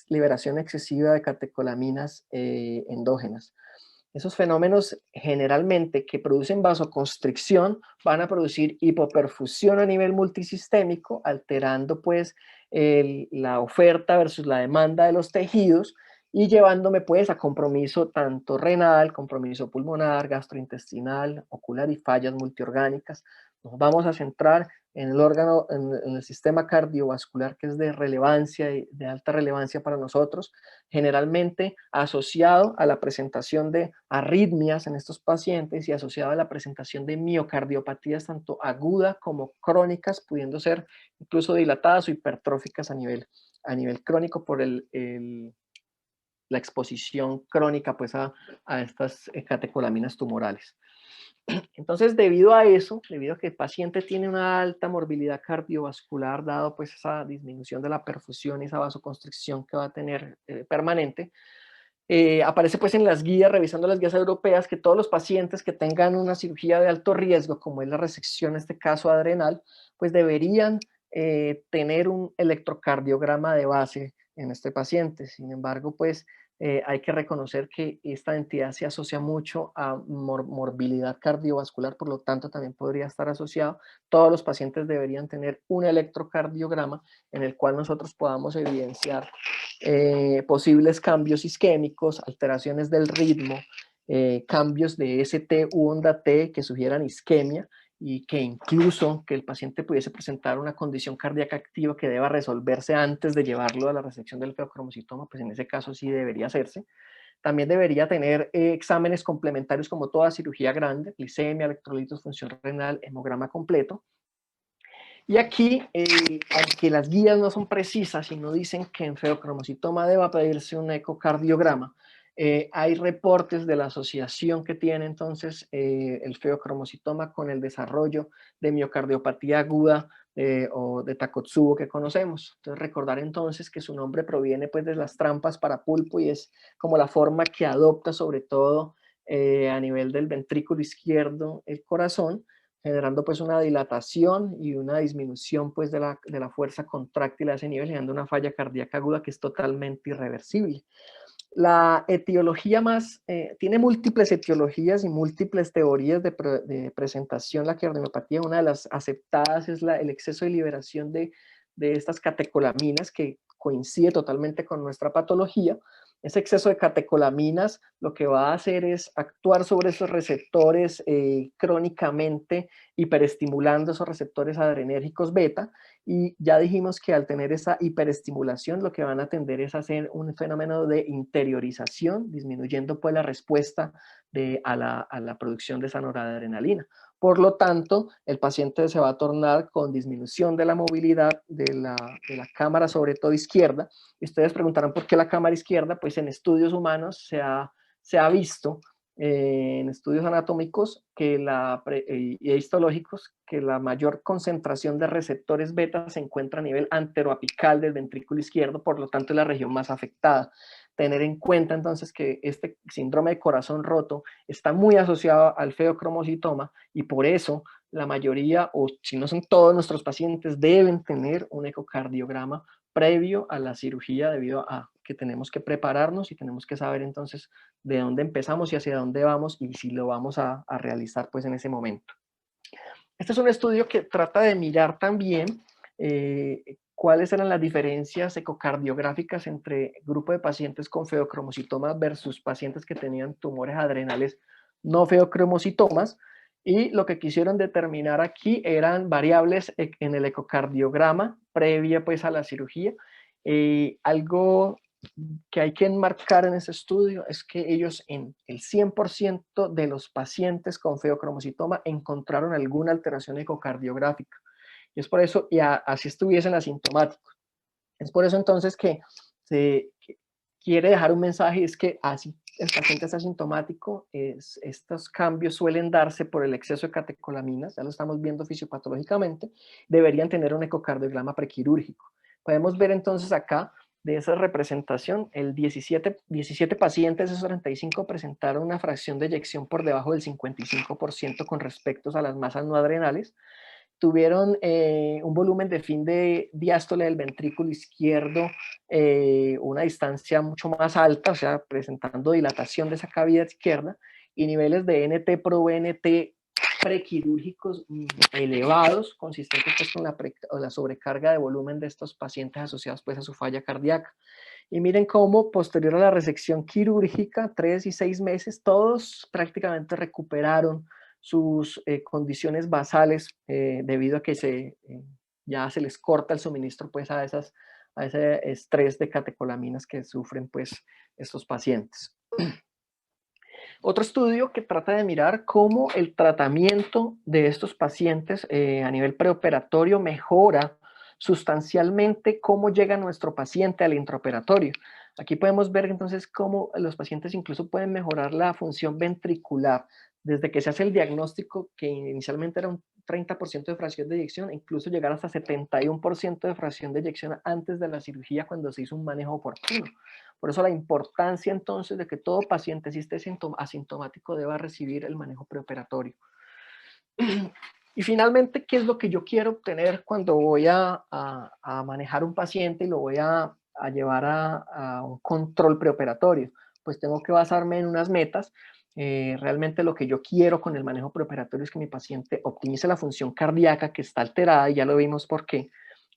liberación excesiva de catecolaminas endógenas. Esos fenómenos generalmente que producen vasoconstricción van a producir hipoperfusión a nivel multisistémico, alterando pues la oferta versus la demanda de los tejidos y llevándome pues a compromiso tanto renal, compromiso pulmonar, gastrointestinal, ocular y fallas multiorgánicas. Nos vamos a centrar en el órgano, en el sistema cardiovascular, que es de relevancia, de alta relevancia para nosotros, generalmente asociado a la presentación de arritmias en estos pacientes y asociado a la presentación de miocardiopatías tanto agudas como crónicas, pudiendo ser incluso dilatadas o hipertróficas a nivel crónico por la exposición crónica pues a estas catecolaminas tumorales. Entonces, debido a eso, debido a que el paciente tiene una alta morbilidad cardiovascular, dado pues esa disminución de la perfusión y esa vasoconstricción que va a tener permanente, aparece pues en las guías, revisando las guías europeas, que todos los pacientes que tengan una cirugía de alto riesgo, como es la resección, en este caso adrenal, pues deberían tener un electrocardiograma de base en este paciente. Sin embargo, pues hay que reconocer que esta entidad se asocia mucho a morbilidad cardiovascular, por lo tanto también podría estar asociado. Todos los pacientes deberían tener un electrocardiograma en el cual nosotros podamos evidenciar posibles cambios isquémicos, alteraciones del ritmo, cambios de ST u onda T que sugieran isquemia, y que incluso que el paciente pudiese presentar una condición cardíaca activa que deba resolverse antes de llevarlo a la resección del feocromocitoma, pues en ese caso sí debería hacerse. También debería tener exámenes complementarios como toda cirugía grande, glicemia, electrolitos, función renal, hemograma completo. Y aquí, aunque las guías no son precisas y no dicen que en feocromocitoma deba pedirse un ecocardiograma, hay reportes de la asociación que tiene entonces el feocromocitoma con el desarrollo de miocardiopatía aguda o de Takotsubo que conocemos. Entonces recordar entonces que su nombre proviene pues de las trampas para pulpo y es como la forma que adopta sobre todo a nivel del ventrículo izquierdo el corazón, generando pues una dilatación y una disminución pues de la fuerza contráctil a ese nivel, generando una falla cardíaca aguda que es totalmente irreversible. La etiología tiene múltiples etiologías y múltiples teorías de presentación la cardiomopatía. Una de las aceptadas es el exceso de liberación de estas catecolaminas que coincide totalmente con nuestra patología. Ese exceso de catecolaminas lo que va a hacer es actuar sobre esos receptores crónicamente, hiperestimulando esos receptores adrenérgicos beta, y ya dijimos que al tener esa hiperestimulación lo que van a tender es a hacer un fenómeno de interiorización, disminuyendo pues la respuesta a la producción de esa noradrenalina. Por lo tanto, el paciente se va a tornar con disminución de la movilidad de la cámara, sobre todo izquierda. Y ustedes preguntarán por qué la cámara izquierda. Pues en estudios humanos se ha visto en estudios anatómicos y histológicos que la mayor concentración de receptores beta se encuentra a nivel anteroapical del ventrículo izquierdo, por lo tanto es la región más afectada. Tener en cuenta entonces que este síndrome de corazón roto está muy asociado al feocromocitoma y por eso la mayoría, o si no son todos nuestros pacientes, deben tener un ecocardiograma previo a la cirugía, debido a que tenemos que prepararnos y tenemos que saber entonces de dónde empezamos y hacia dónde vamos y si lo vamos a realizar pues en ese momento. Este es un estudio que trata de mirar también cuáles eran las diferencias ecocardiográficas entre grupo de pacientes con feocromocitomas versus pacientes que tenían tumores adrenales no feocromocitomas, y lo que quisieron determinar aquí eran variables en el ecocardiograma previa pues a la cirugía. Algo que hay que enmarcar en ese estudio es que ellos en el 100% de los pacientes con feocromocitoma encontraron alguna alteración ecocardiográfica. Y es por eso, así estuviesen asintomáticos. Es por eso entonces que se quiere dejar un mensaje, es que así el paciente es asintomático, estos cambios suelen darse por el exceso de catecolaminas, ya lo estamos viendo fisiopatológicamente, deberían tener un ecocardiograma prequirúrgico. Podemos ver entonces acá de esa representación, 17 pacientes de esos 35 presentaron una fracción de eyección por debajo del 55% con respecto a las masas no adrenales. Tuvieron un volumen de fin de diástole del ventrículo izquierdo, una distancia mucho más alta, o sea, presentando dilatación de esa cavidad izquierda, y niveles de NT-proBNP prequirúrgicos elevados, consistentes pues con la sobrecarga de volumen de estos pacientes asociados pues a su falla cardíaca. Y miren cómo posterior a la resección quirúrgica, 3 y 6 meses, todos prácticamente recuperaron sus condiciones basales debido a que ya se les corta el suministro pues a ese estrés de catecolaminas que sufren pues estos pacientes. Otro estudio que trata de mirar cómo el tratamiento de estos pacientes a nivel preoperatorio mejora sustancialmente cómo llega nuestro paciente al intraoperatorio. Aquí podemos ver entonces cómo los pacientes incluso pueden mejorar la función ventricular desde que se hace el diagnóstico, que inicialmente era un 30% de fracción de eyección, incluso llegar hasta 71% de fracción de eyección antes de la cirugía cuando se hizo un manejo oportuno. Por eso la importancia entonces de que todo paciente, si esté asintomático, deba recibir el manejo preoperatorio. Y finalmente, ¿qué es lo que yo quiero obtener cuando voy a manejar un paciente y lo voy a llevar a un control preoperatorio? Pues tengo que basarme en unas metas. Realmente lo que yo quiero con el manejo preoperatorio es que mi paciente optimice la función cardíaca que está alterada, y ya lo vimos por qué,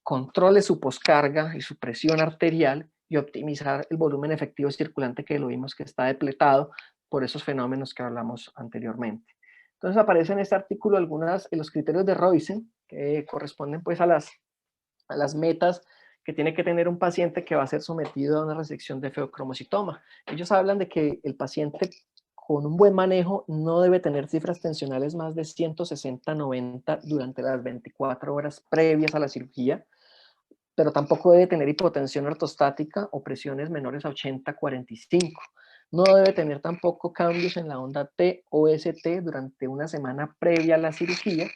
controle su poscarga y su presión arterial y optimizar el volumen efectivo circulante, que lo vimos que está depletado por esos fenómenos que hablamos anteriormente. Entonces aparecen en este artículo algunos de los criterios de Roizen que corresponden pues a las metas que tiene que tener un paciente que va a ser sometido a una resección de feocromocitoma. Ellos hablan de que el paciente con un buen manejo no debe tener cifras tensionales más de 160-90 durante las 24 horas previas a la cirugía, pero tampoco debe tener hipotensión ortostática o presiones menores a 80-45. No debe tener tampoco cambios en la onda T o ST durante una semana previa a la cirugía,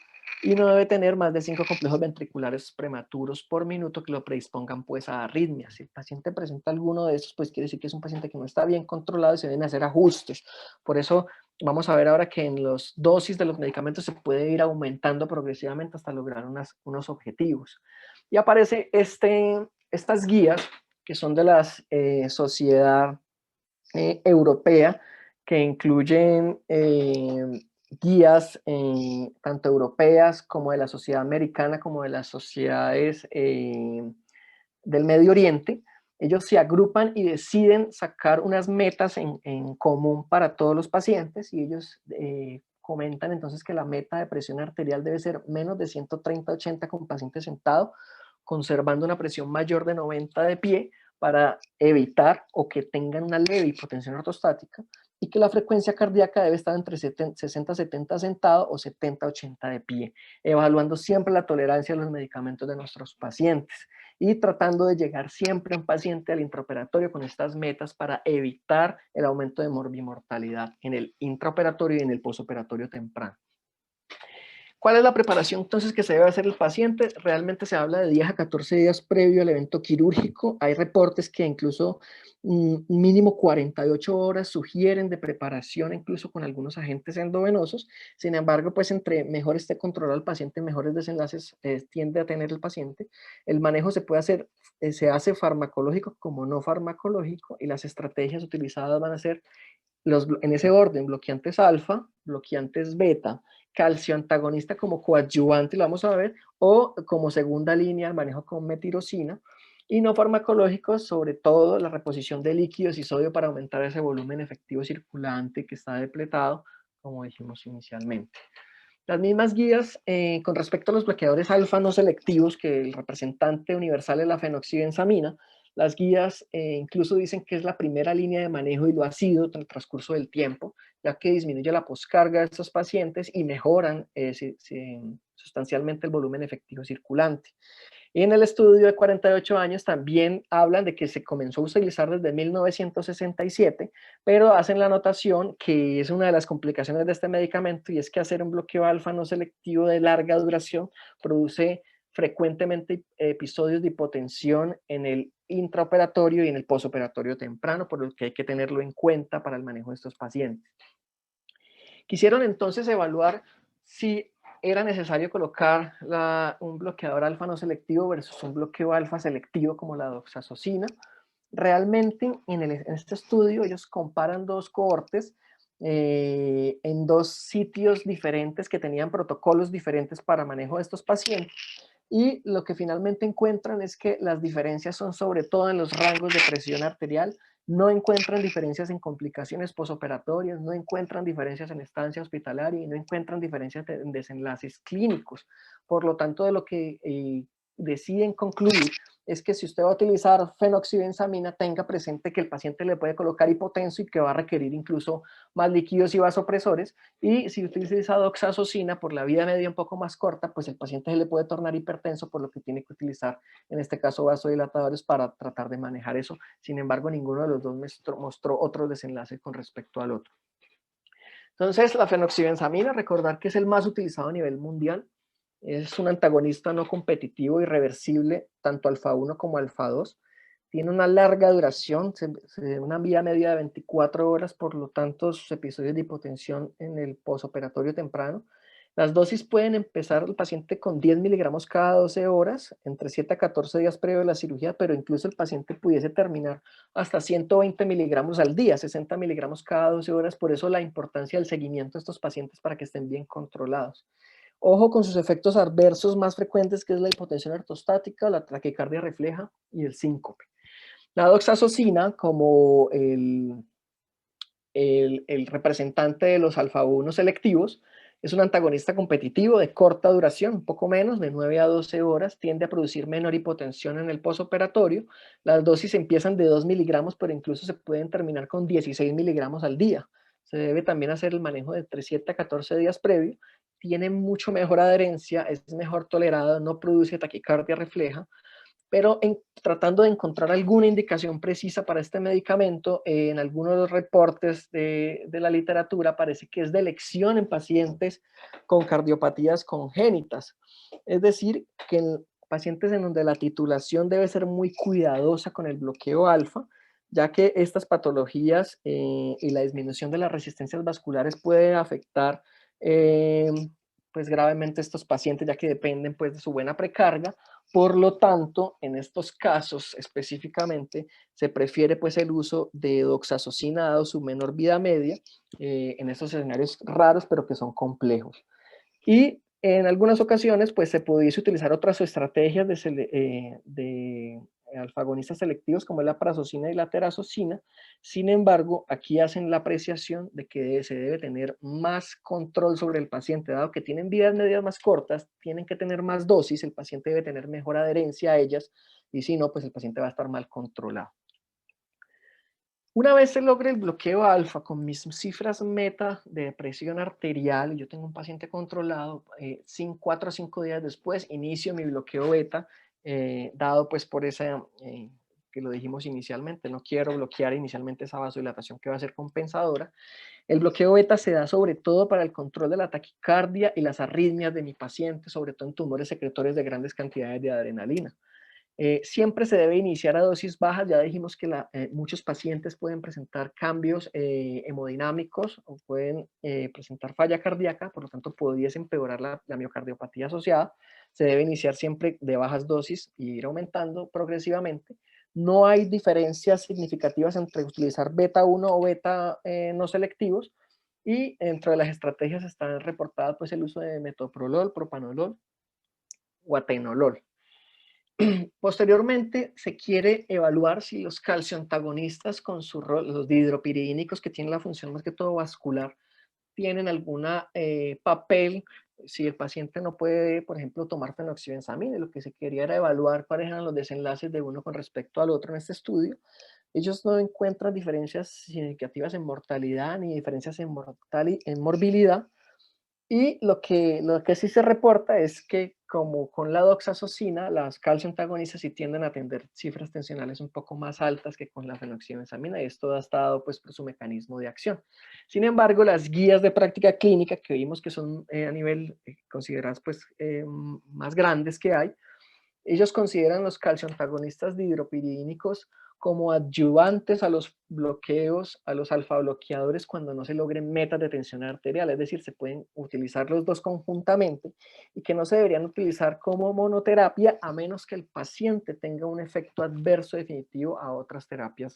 y no debe tener más de 5 complejos ventriculares prematuros por minuto que lo predispongan pues a arritmias. Si el paciente presenta alguno de estos, pues quiere decir que es un paciente que no está bien controlado y se deben hacer ajustes. Por eso vamos a ver ahora que en las dosis de los medicamentos se puede ir aumentando progresivamente hasta lograr unos objetivos. Y aparece estas guías que son de la Sociedad Europea, que incluyen guías tanto europeas como de la Sociedad Americana, como de las sociedades del Medio Oriente. Ellos se agrupan y deciden sacar unas metas en común para todos los pacientes, y ellos comentan entonces que la meta de presión arterial debe ser menos de 130/80 con paciente sentado, conservando una presión mayor de 90 de pie, para evitar o que tengan una leve hipotensión ortostática, y que la frecuencia cardíaca debe estar entre 60-70 sentado o 70-80 de pie, evaluando siempre la tolerancia a los medicamentos de nuestros pacientes y tratando de llegar siempre a un paciente al intraoperatorio con estas metas para evitar el aumento de morbimortalidad en el intraoperatorio y en el posoperatorio temprano. ¿Cuál es la preparación entonces que se debe hacer el paciente? Realmente se habla de 10 a 14 días previo al evento quirúrgico. Hay reportes que incluso mínimo 48 horas sugieren de preparación, incluso con algunos agentes endovenosos. Sin embargo, pues entre mejor esté controlado el paciente, mejores desenlaces tiende a tener el paciente. El manejo se puede hacer, se hace farmacológico como no farmacológico, y las estrategias utilizadas van a ser en ese orden: bloqueantes alfa, bloqueantes beta, calcio antagonista como coadyuvante, lo vamos a ver, o como segunda línea el manejo con metirosina, y no farmacológicos, sobre todo la reposición de líquidos y sodio para aumentar ese volumen efectivo circulante que está depletado, como dijimos inicialmente. Las mismas guías con respecto a los bloqueadores alfa no selectivos, que el representante universal es la fenoxibenzamina. Las guías incluso dicen que es la primera línea de manejo, y lo ha sido en el transcurso del tiempo, ya que disminuye la poscarga de estos pacientes y mejoran sustancialmente el volumen efectivo circulante. Y en el estudio de 48 años también hablan de que se comenzó a utilizar desde 1967, pero hacen la anotación que es una de las complicaciones de este medicamento, y es que hacer un bloqueo alfa no selectivo de larga duración produce frecuentemente episodios de hipotensión en el intraoperatorio y en el posoperatorio temprano, por lo que hay que tenerlo en cuenta para el manejo de estos pacientes. Quisieron entonces evaluar si era necesario colocar un bloqueador alfa no selectivo versus un bloqueo alfa selectivo como la doxazosina. Realmente en este estudio ellos comparan dos cohortes en dos sitios diferentes que tenían protocolos diferentes para manejo de estos pacientes, y lo que finalmente encuentran es que las diferencias son sobre todo en los rangos de presión arterial. No encuentran diferencias en complicaciones posoperatorias, no encuentran diferencias en estancia hospitalaria, y no encuentran diferencias en desenlaces clínicos. Por lo tanto, de lo que deciden concluir es que si usted va a utilizar fenoxibenzamina, tenga presente que el paciente le puede colocar hipotenso y que va a requerir incluso más líquidos y vasopresores, y si utiliza doxazosina por la vía media un poco más corta, pues el paciente se le puede tornar hipertenso, por lo que tiene que utilizar en este caso vasodilatadores para tratar de manejar eso. Sin embargo, ninguno de los dos mostró otro desenlace con respecto al otro. Entonces, la fenoxibenzamina, recordar que es el más utilizado a nivel mundial. Es un antagonista no competitivo y reversible, tanto alfa 1 como alfa 2. Tiene una larga duración, una vía media de 24 horas, por lo tanto sus episodios de hipotensión en el posoperatorio temprano Las dosis pueden empezar el paciente con 10 miligramos cada 12 horas, entre 7 a 14 días previo a la cirugía, pero incluso el paciente pudiese terminar hasta 120 miligramos al día, 60 miligramos cada 12 horas. Por eso la importancia del seguimiento de estos pacientes para que estén bien controlados. Ojo con sus efectos adversos más frecuentes, que es la hipotensión ortostática, la taquicardia refleja y el síncope. La doxazocina, como el representante de los alfa-1 selectivos, es un antagonista competitivo de corta duración, un poco menos, de 9 a 12 horas, tiende a producir menor hipotensión en el posoperatorio. Las dosis empiezan de 2 miligramos, pero incluso se pueden terminar con 16 miligramos al día. Se debe también hacer el manejo de entre 7 a 14 días previo. Tiene mucho mejor adherencia, es mejor tolerado, no produce taquicardia refleja, pero tratando de encontrar alguna indicación precisa para este medicamento, en algunos de los reportes de la literatura parece que es de elección en pacientes con cardiopatías congénitas. Es decir, que en pacientes en donde la titulación debe ser muy cuidadosa con el bloqueo alfa, ya que estas patologías y la disminución de las resistencias vasculares puede afectar pues gravemente a estos pacientes, ya que dependen pues de su buena precarga. Por lo tanto, en estos casos específicamente, se prefiere pues el uso de doxazocina dado su menor vida media, en estos escenarios raros, pero que son complejos. Y en algunas ocasiones, pues se pudiese utilizar otras estrategias de alfagonistas selectivos, como es la prazosina y la terazocina. Sin embargo, aquí hacen la apreciación de que se debe tener más control sobre el paciente, dado que tienen vidas medias más cortas, tienen que tener más dosis, el paciente debe tener mejor adherencia a ellas, y si no, pues el paciente va a estar mal controlado. Una vez se logre el bloqueo alfa con mis cifras meta de presión arterial, y yo tengo un paciente controlado, 4 a 5 días después inicio mi bloqueo beta, dado pues por esa, que lo dijimos inicialmente, no quiero bloquear inicialmente esa vasodilatación que va a ser compensadora. El bloqueo beta se da sobre todo para el control de la taquicardia y las arritmias de mi paciente, sobre todo en tumores secretores de grandes cantidades de adrenalina. Siempre se debe iniciar a dosis bajas. Ya dijimos que muchos pacientes pueden presentar cambios hemodinámicos o pueden presentar falla cardíaca, por lo tanto pudiese empeorar la miocardiopatía asociada. Se debe iniciar siempre de bajas dosis y ir aumentando progresivamente. No hay diferencias significativas entre utilizar beta 1 o beta no selectivos, y dentro de las estrategias está reportada pues el uso de metoprolol, propanolol o atenolol. Posteriormente, se quiere evaluar si los calcioantagonistas con su rol, los dihidropiridínicos, que tienen la función más que todo vascular, tienen algún papel. Si el paciente no puede, por ejemplo, tomar fenoxibenzamina, lo que se quería era evaluar cuáles eran los desenlaces de uno con respecto al otro en este estudio. Ellos no encuentran diferencias significativas en mortalidad ni diferencias en morbilidad, y lo que sí se reporta es que, como con la doxazocina, las calcio antagonistas sí tienden a tener cifras tensionales un poco más altas que con la fenoxibenzamina, y esto ha estado pues por su mecanismo de acción. Sin embargo, las guías de práctica clínica que vimos que son a nivel consideradas pues más grandes que hay, ellos consideran los calcioantagonistas dihidropiridínicos como adyuvantes a los bloqueos, a los alfa-bloqueadores, cuando no se logren metas de tensión arterial. Es decir, se pueden utilizar los dos conjuntamente, y que no se deberían utilizar como monoterapia a menos que el paciente tenga un efecto adverso definitivo a otras terapias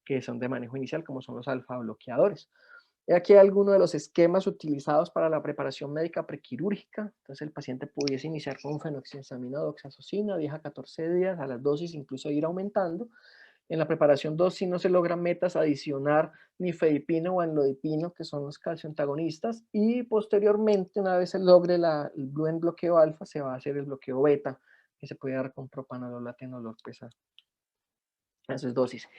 que son de manejo inicial, como son los alfa-bloqueadores. Aquí hay algunos de los esquemas utilizados para la preparación médica prequirúrgica. Entonces el paciente pudiese iniciar con fenoxibenzamina o doxazocina, 10 a 14 días, a las dosis incluso ir aumentando. En la preparación 2, si no se logran metas, adicionar nifedipino o amlodipino, que son los calcioantagonistas, y posteriormente, una vez se logre el buen bloqueo alfa, se va a hacer el bloqueo beta, que se puede dar con propanolol, atenolol, pues a esas dosis.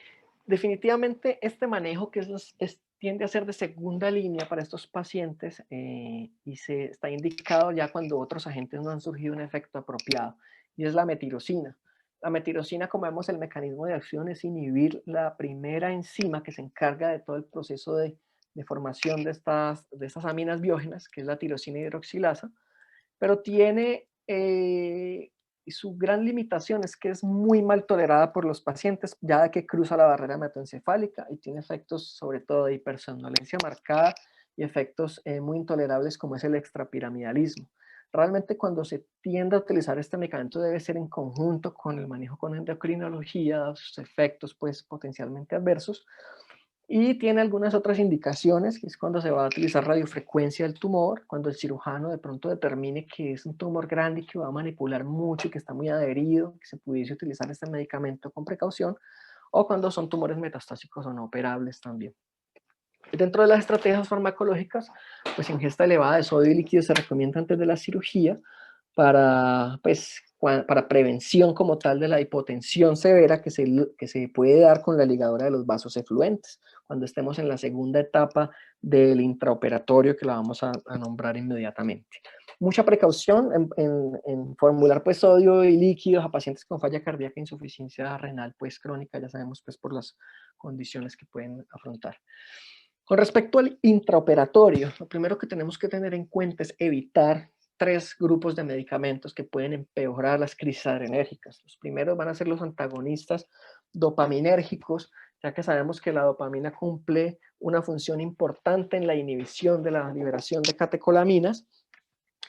Definitivamente este manejo que tiende a ser de segunda línea para estos pacientes, y se está indicado ya cuando otros agentes no han surgido un efecto apropiado, y es la metirosina. La metirosina, como vemos, el mecanismo de acción es inhibir la primera enzima que se encarga de todo el proceso de formación de estas aminas biógenas, que es la tirosina hidroxilasa, pero tiene su gran limitación es que es muy mal tolerada por los pacientes, ya que cruza la barrera hematoencefálica y tiene efectos sobre todo de hipersomnolencia marcada y efectos muy intolerables como es el extrapiramidalismo. Realmente cuando se tiende a utilizar este medicamento debe ser en conjunto con el manejo con endocrinología, dados sus efectos pues potencialmente adversos, y tiene algunas otras indicaciones, que es cuando se va a utilizar radiofrecuencia del tumor, cuando el cirujano de pronto determine que es un tumor grande y que va a manipular mucho y que está muy adherido, que se pudiese utilizar este medicamento con precaución, o cuando son tumores metastásicos o no operables también. Dentro de las estrategias farmacológicas, pues ingesta elevada de sodio y líquido se recomienda antes de la cirugía para, pues, para prevención como tal de la hipotensión severa que se puede dar con la ligadura de los vasos efluentes, cuando estemos en la segunda etapa del intraoperatorio, que la vamos a nombrar inmediatamente. Mucha precaución en formular pues, sodio y líquidos a pacientes con falla cardíaca e insuficiencia renal pues, crónica, ya sabemos pues, por las condiciones que pueden afrontar. Con respecto al intraoperatorio, lo primero que tenemos que tener en cuenta es evitar 3 grupos de medicamentos que pueden empeorar las crisis adrenérgicas. Los primeros van a ser los antagonistas dopaminérgicos, ya que sabemos que la dopamina cumple una función importante en la inhibición de la liberación de catecolaminas.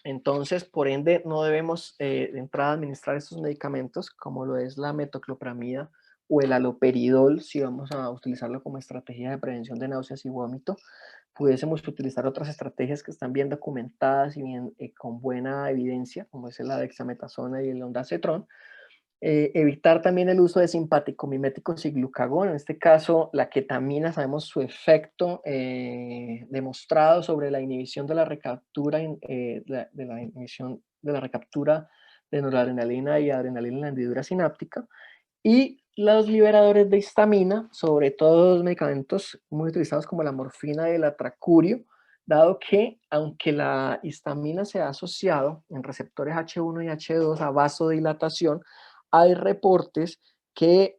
Entonces, por ende, no debemos de entrada administrar estos medicamentos, como lo es la metoclopramida o el haloperidol, si vamos a utilizarlo como estrategia de prevención de náuseas y vómito. Pudiésemos utilizar otras estrategias que están bien documentadas y bien, con buena evidencia, como es la dexametasona y el ondansetron. Evitar también el uso de simpático-miméticos y glucagón. En este caso, la ketamina, sabemos su efecto demostrado sobre la inhibición de la recaptura, de la inhibición de la recaptura de noradrenalina y adrenalina en la hendidura sináptica. Y los liberadores de histamina, sobre todo los medicamentos muy utilizados como la morfina y el atracurio, dado que aunque la histamina se ha asociado en receptores H1 y H2 a vasodilatación, hay reportes que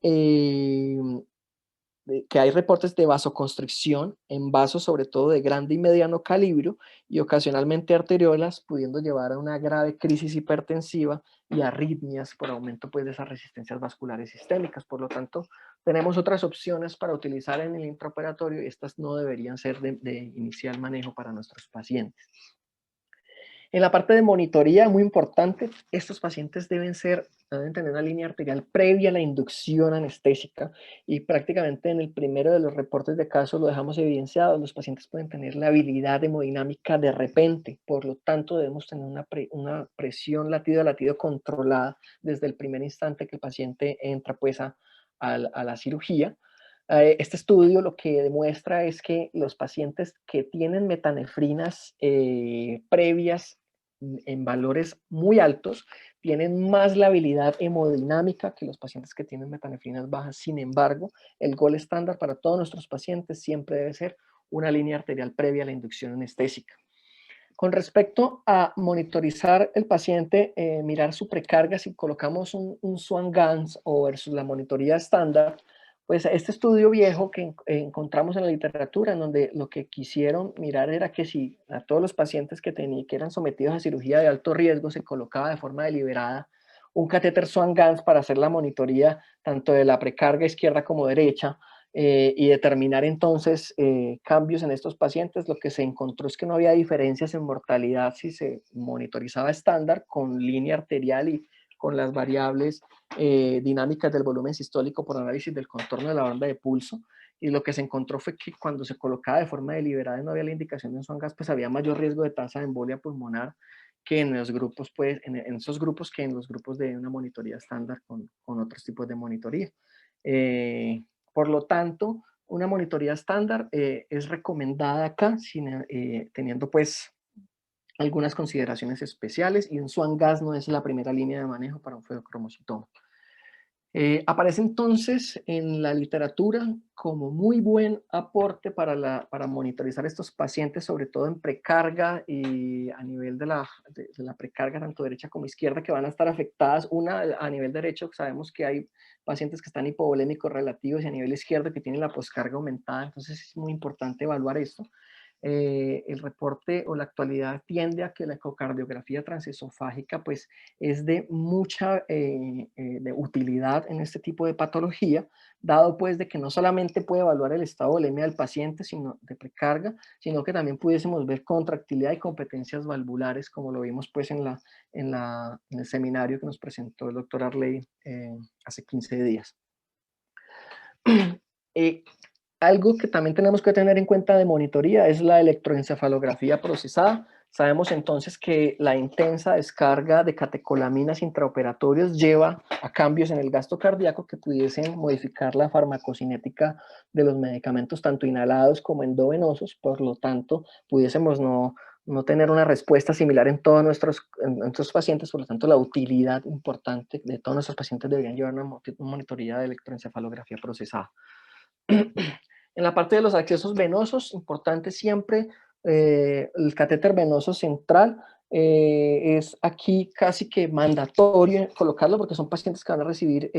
hay reportes de vasoconstricción en vasos, sobre todo de grande y mediano calibre, y ocasionalmente arteriolas, pudiendo llevar a una grave crisis hipertensiva y arritmias por aumento pues, de esas resistencias vasculares sistémicas. Por lo tanto, tenemos otras opciones para utilizar en el intraoperatorio y estas no deberían ser de inicial manejo para nuestros pacientes. En la parte de monitoría, muy importante, estos pacientes deben tener una línea arterial previa a la inducción anestésica y prácticamente en el primero de los reportes de casos lo dejamos evidenciado. Los pacientes pueden tener la habilidad hemodinámica de repente, por lo tanto debemos tener una presión latido a latido controlada desde el primer instante que el paciente entra pues a la cirugía. Este estudio lo que demuestra es que los pacientes que tienen metanefrinas previas en valores muy altos tienen más la habilidad hemodinámica que los pacientes que tienen metanefrinas bajas. Sin embargo, el gol estándar para todos nuestros pacientes siempre debe ser una línea arterial previa a la inducción anestésica. Con respecto a monitorizar el paciente, mirar su precarga, si colocamos un Swan-Ganz o versus la monitoría estándar, pues este estudio viejo que encontramos en la literatura, en donde lo que quisieron mirar era que si a todos los pacientes que eran sometidos a cirugía de alto riesgo se colocaba de forma deliberada un catéter Swan-Ganz para hacer la monitoría tanto de la precarga izquierda como derecha, y determinar entonces cambios en estos pacientes, lo que se encontró es que no había diferencias en mortalidad si se monitorizaba estándar con línea arterial y con las variables dinámicas del volumen sistólico por análisis del contorno de la banda de pulso. Y lo que se encontró fue que cuando se colocaba de forma deliberada y no había la indicación de un Swan-Gas, pues había mayor riesgo de tasa de embolia pulmonar que en los grupos, pues, en esos grupos que en los grupos de una monitoría estándar con otros tipos de monitoría. Por lo tanto, una monitoría estándar es recomendada acá, teniendo pues algunas consideraciones especiales, y un Swan-Gas no es la primera línea de manejo para un feocromocitoma. Aparece entonces en la literatura como muy buen aporte para monitorizar estos pacientes, sobre todo en precarga y a nivel de la precarga tanto derecha como izquierda, que van a estar afectadas. Una, a nivel derecho sabemos que hay pacientes que están hipovolémicos relativos y a nivel izquierdo que tienen la poscarga aumentada, entonces es muy importante evaluar esto. el reporte o la actualidad tiende a que la ecocardiografía transesofágica pues es de mucha de utilidad en este tipo de patología, dado pues de que no solamente puede evaluar el estado de volemia del paciente, sino de precarga, sino que también pudiésemos ver contractilidad y competencias valvulares, como lo vimos pues en el seminario que nos presentó el doctor Arley hace 15 días. Eh, Algo que también tenemos que tener en cuenta de monitoría es la electroencefalografía procesada. Sabemos entonces que la intensa descarga de catecolaminas intraoperatorias lleva a cambios en el gasto cardíaco que pudiesen modificar la farmacocinética de los medicamentos, tanto inhalados como endovenosos. Por lo tanto, pudiésemos no tener una respuesta similar en todos nuestros pacientes. Por lo tanto, la utilidad importante de todos nuestros pacientes deberían llevar una monitoría de electroencefalografía procesada. En la parte de los accesos venosos, importante siempre, el catéter venoso central es aquí casi que mandatorio colocarlo porque son pacientes que van a recibir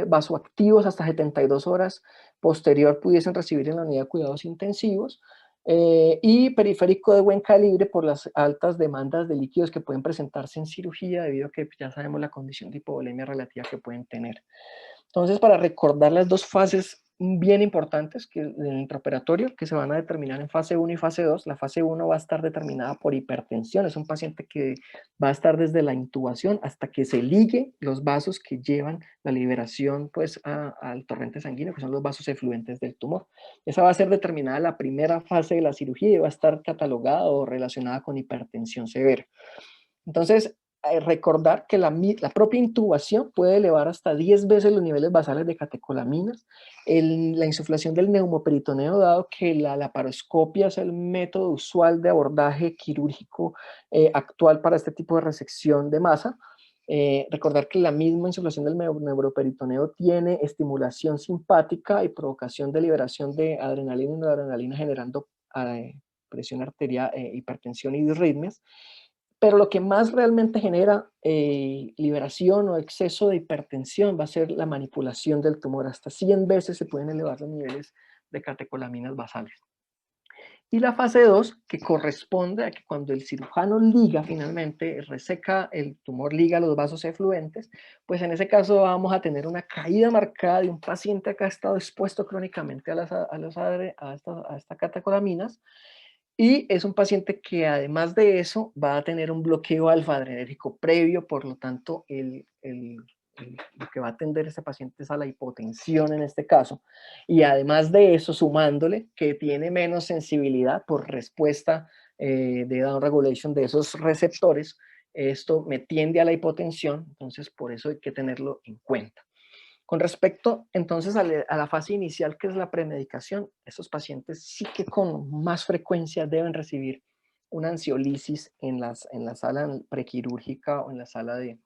vasoactivos hasta 72 horas posterior pudiesen recibir en la unidad de cuidados intensivos. Y periférico de buen calibre por las altas demandas de líquidos que pueden presentarse en cirugía debido a que ya sabemos la condición de hipovolemia relativa que pueden tener. Entonces, para recordar las dos fases bien importantes del intraoperatorio, que se van a determinar en fase 1 y fase 2, la fase 1 va a estar determinada por hipertensión, es un paciente que va a estar desde la intubación hasta que se ligue los vasos que llevan la liberación pues, al torrente sanguíneo, que son los vasos efluentes del tumor. Esa va a ser determinada la primera fase de la cirugía y va a estar catalogada o relacionada con hipertensión severa. Entonces, recordar que la propia intubación puede elevar hasta 10 veces los niveles basales de catecolaminas. La insuflación del neumoperitoneo, dado que la laparoscopia es el método usual de abordaje quirúrgico actual para este tipo de resección de masa. Recordar que la misma insuflación del neuroperitoneo tiene estimulación simpática y provocación de liberación de adrenalina y noradrenalina generando presión arterial, hipertensión y disritmias. Pero lo que más realmente genera liberación o exceso de hipertensión va a ser la manipulación del tumor. Hasta 100 veces se pueden elevar los niveles de catecolaminas basales. Y la fase 2, que corresponde a que cuando el cirujano liga finalmente, reseca el tumor, liga los vasos efluentes, pues en ese caso vamos a tener una caída marcada de un paciente que ha estado expuesto crónicamente a estas catecolaminas. Y es un paciente que además de eso va a tener un bloqueo alfa-adrenérgico previo, por lo tanto lo que va a atender este paciente es a la hipotensión en este caso. Y además de eso, sumándole que tiene menos sensibilidad por respuesta de down regulation de esos receptores, esto me tiende a la hipotensión, entonces por eso hay que tenerlo en cuenta. Con respecto entonces a la fase inicial, que es la premedicación, estos pacientes sí que con más frecuencia deben recibir una ansiolisis en la sala prequirúrgica o en la sala de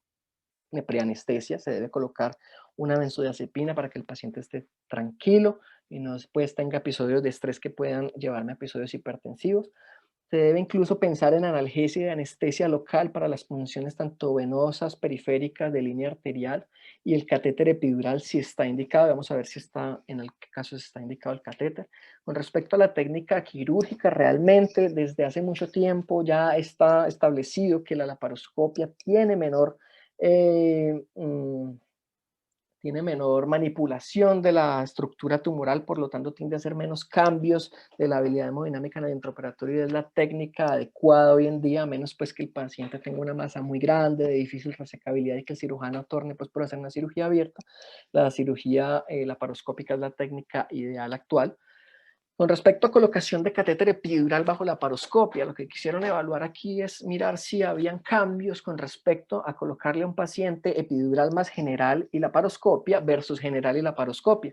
preanestesia. Se debe colocar una benzodiazepina para que el paciente esté tranquilo y no después tenga episodios de estrés que puedan llevarme a episodios hipertensivos. Se debe incluso pensar en analgesia y anestesia local para las punciones tanto venosas, periféricas, de línea arterial y el catéter epidural si está indicado. Vamos a ver si está, en el caso está indicado el catéter. Con respecto a la técnica quirúrgica, realmente desde hace mucho tiempo ya está establecido que la laparoscopia tiene eh, mm, tiene menor manipulación de la estructura tumoral, por lo tanto tiende a hacer menos cambios de la habilidad hemodinámica en el intraoperatorio y es la técnica adecuada hoy en día, a menos pues que el paciente tenga una masa muy grande, de difícil resecabilidad y que el cirujano torne pues por hacer una cirugía abierta. La cirugía laparoscópica es la técnica ideal actual. Con respecto a colocación de catéter epidural bajo la laparoscopia, lo que quisieron evaluar aquí es mirar si habían cambios con respecto a colocarle a un paciente epidural más general y laparoscopia versus general y laparoscopia.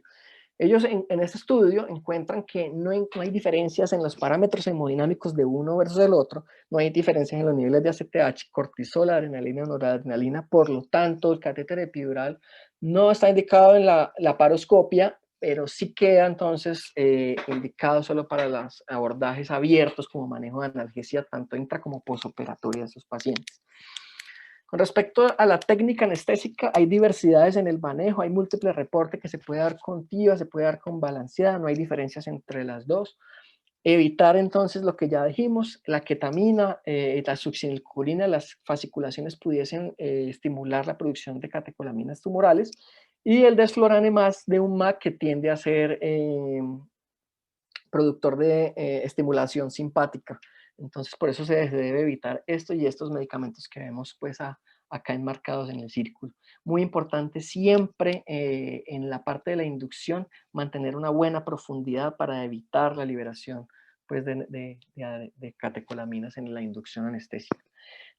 Ellos en este estudio encuentran que no hay diferencias en los parámetros hemodinámicos de uno versus el otro, no hay diferencias en los niveles de ACTH, cortisol, adrenalina, noradrenalina, por lo tanto el catéter epidural no está indicado en la laparoscopia, pero sí queda entonces indicado solo para los abordajes abiertos como manejo de analgesia tanto intra como posoperatoria de esos pacientes. Con respecto a la técnica anestésica, hay diversidades en el manejo, hay múltiples reportes que se puede dar con TIVA, se puede dar con balanceada, no hay diferencias entre las dos. Evitar entonces lo que ya dijimos, la ketamina, la succinilcolina, las fasciculaciones pudiesen estimular la producción de catecolaminas tumorales, y el desfloranemás de un MAC que tiende a ser productor de estimulación simpática. Entonces, por eso se debe evitar esto y estos medicamentos que vemos pues acá enmarcados en el círculo. Muy importante siempre en la parte de la inducción mantener una buena profundidad para evitar la liberación pues, de catecolaminas en la inducción anestésica.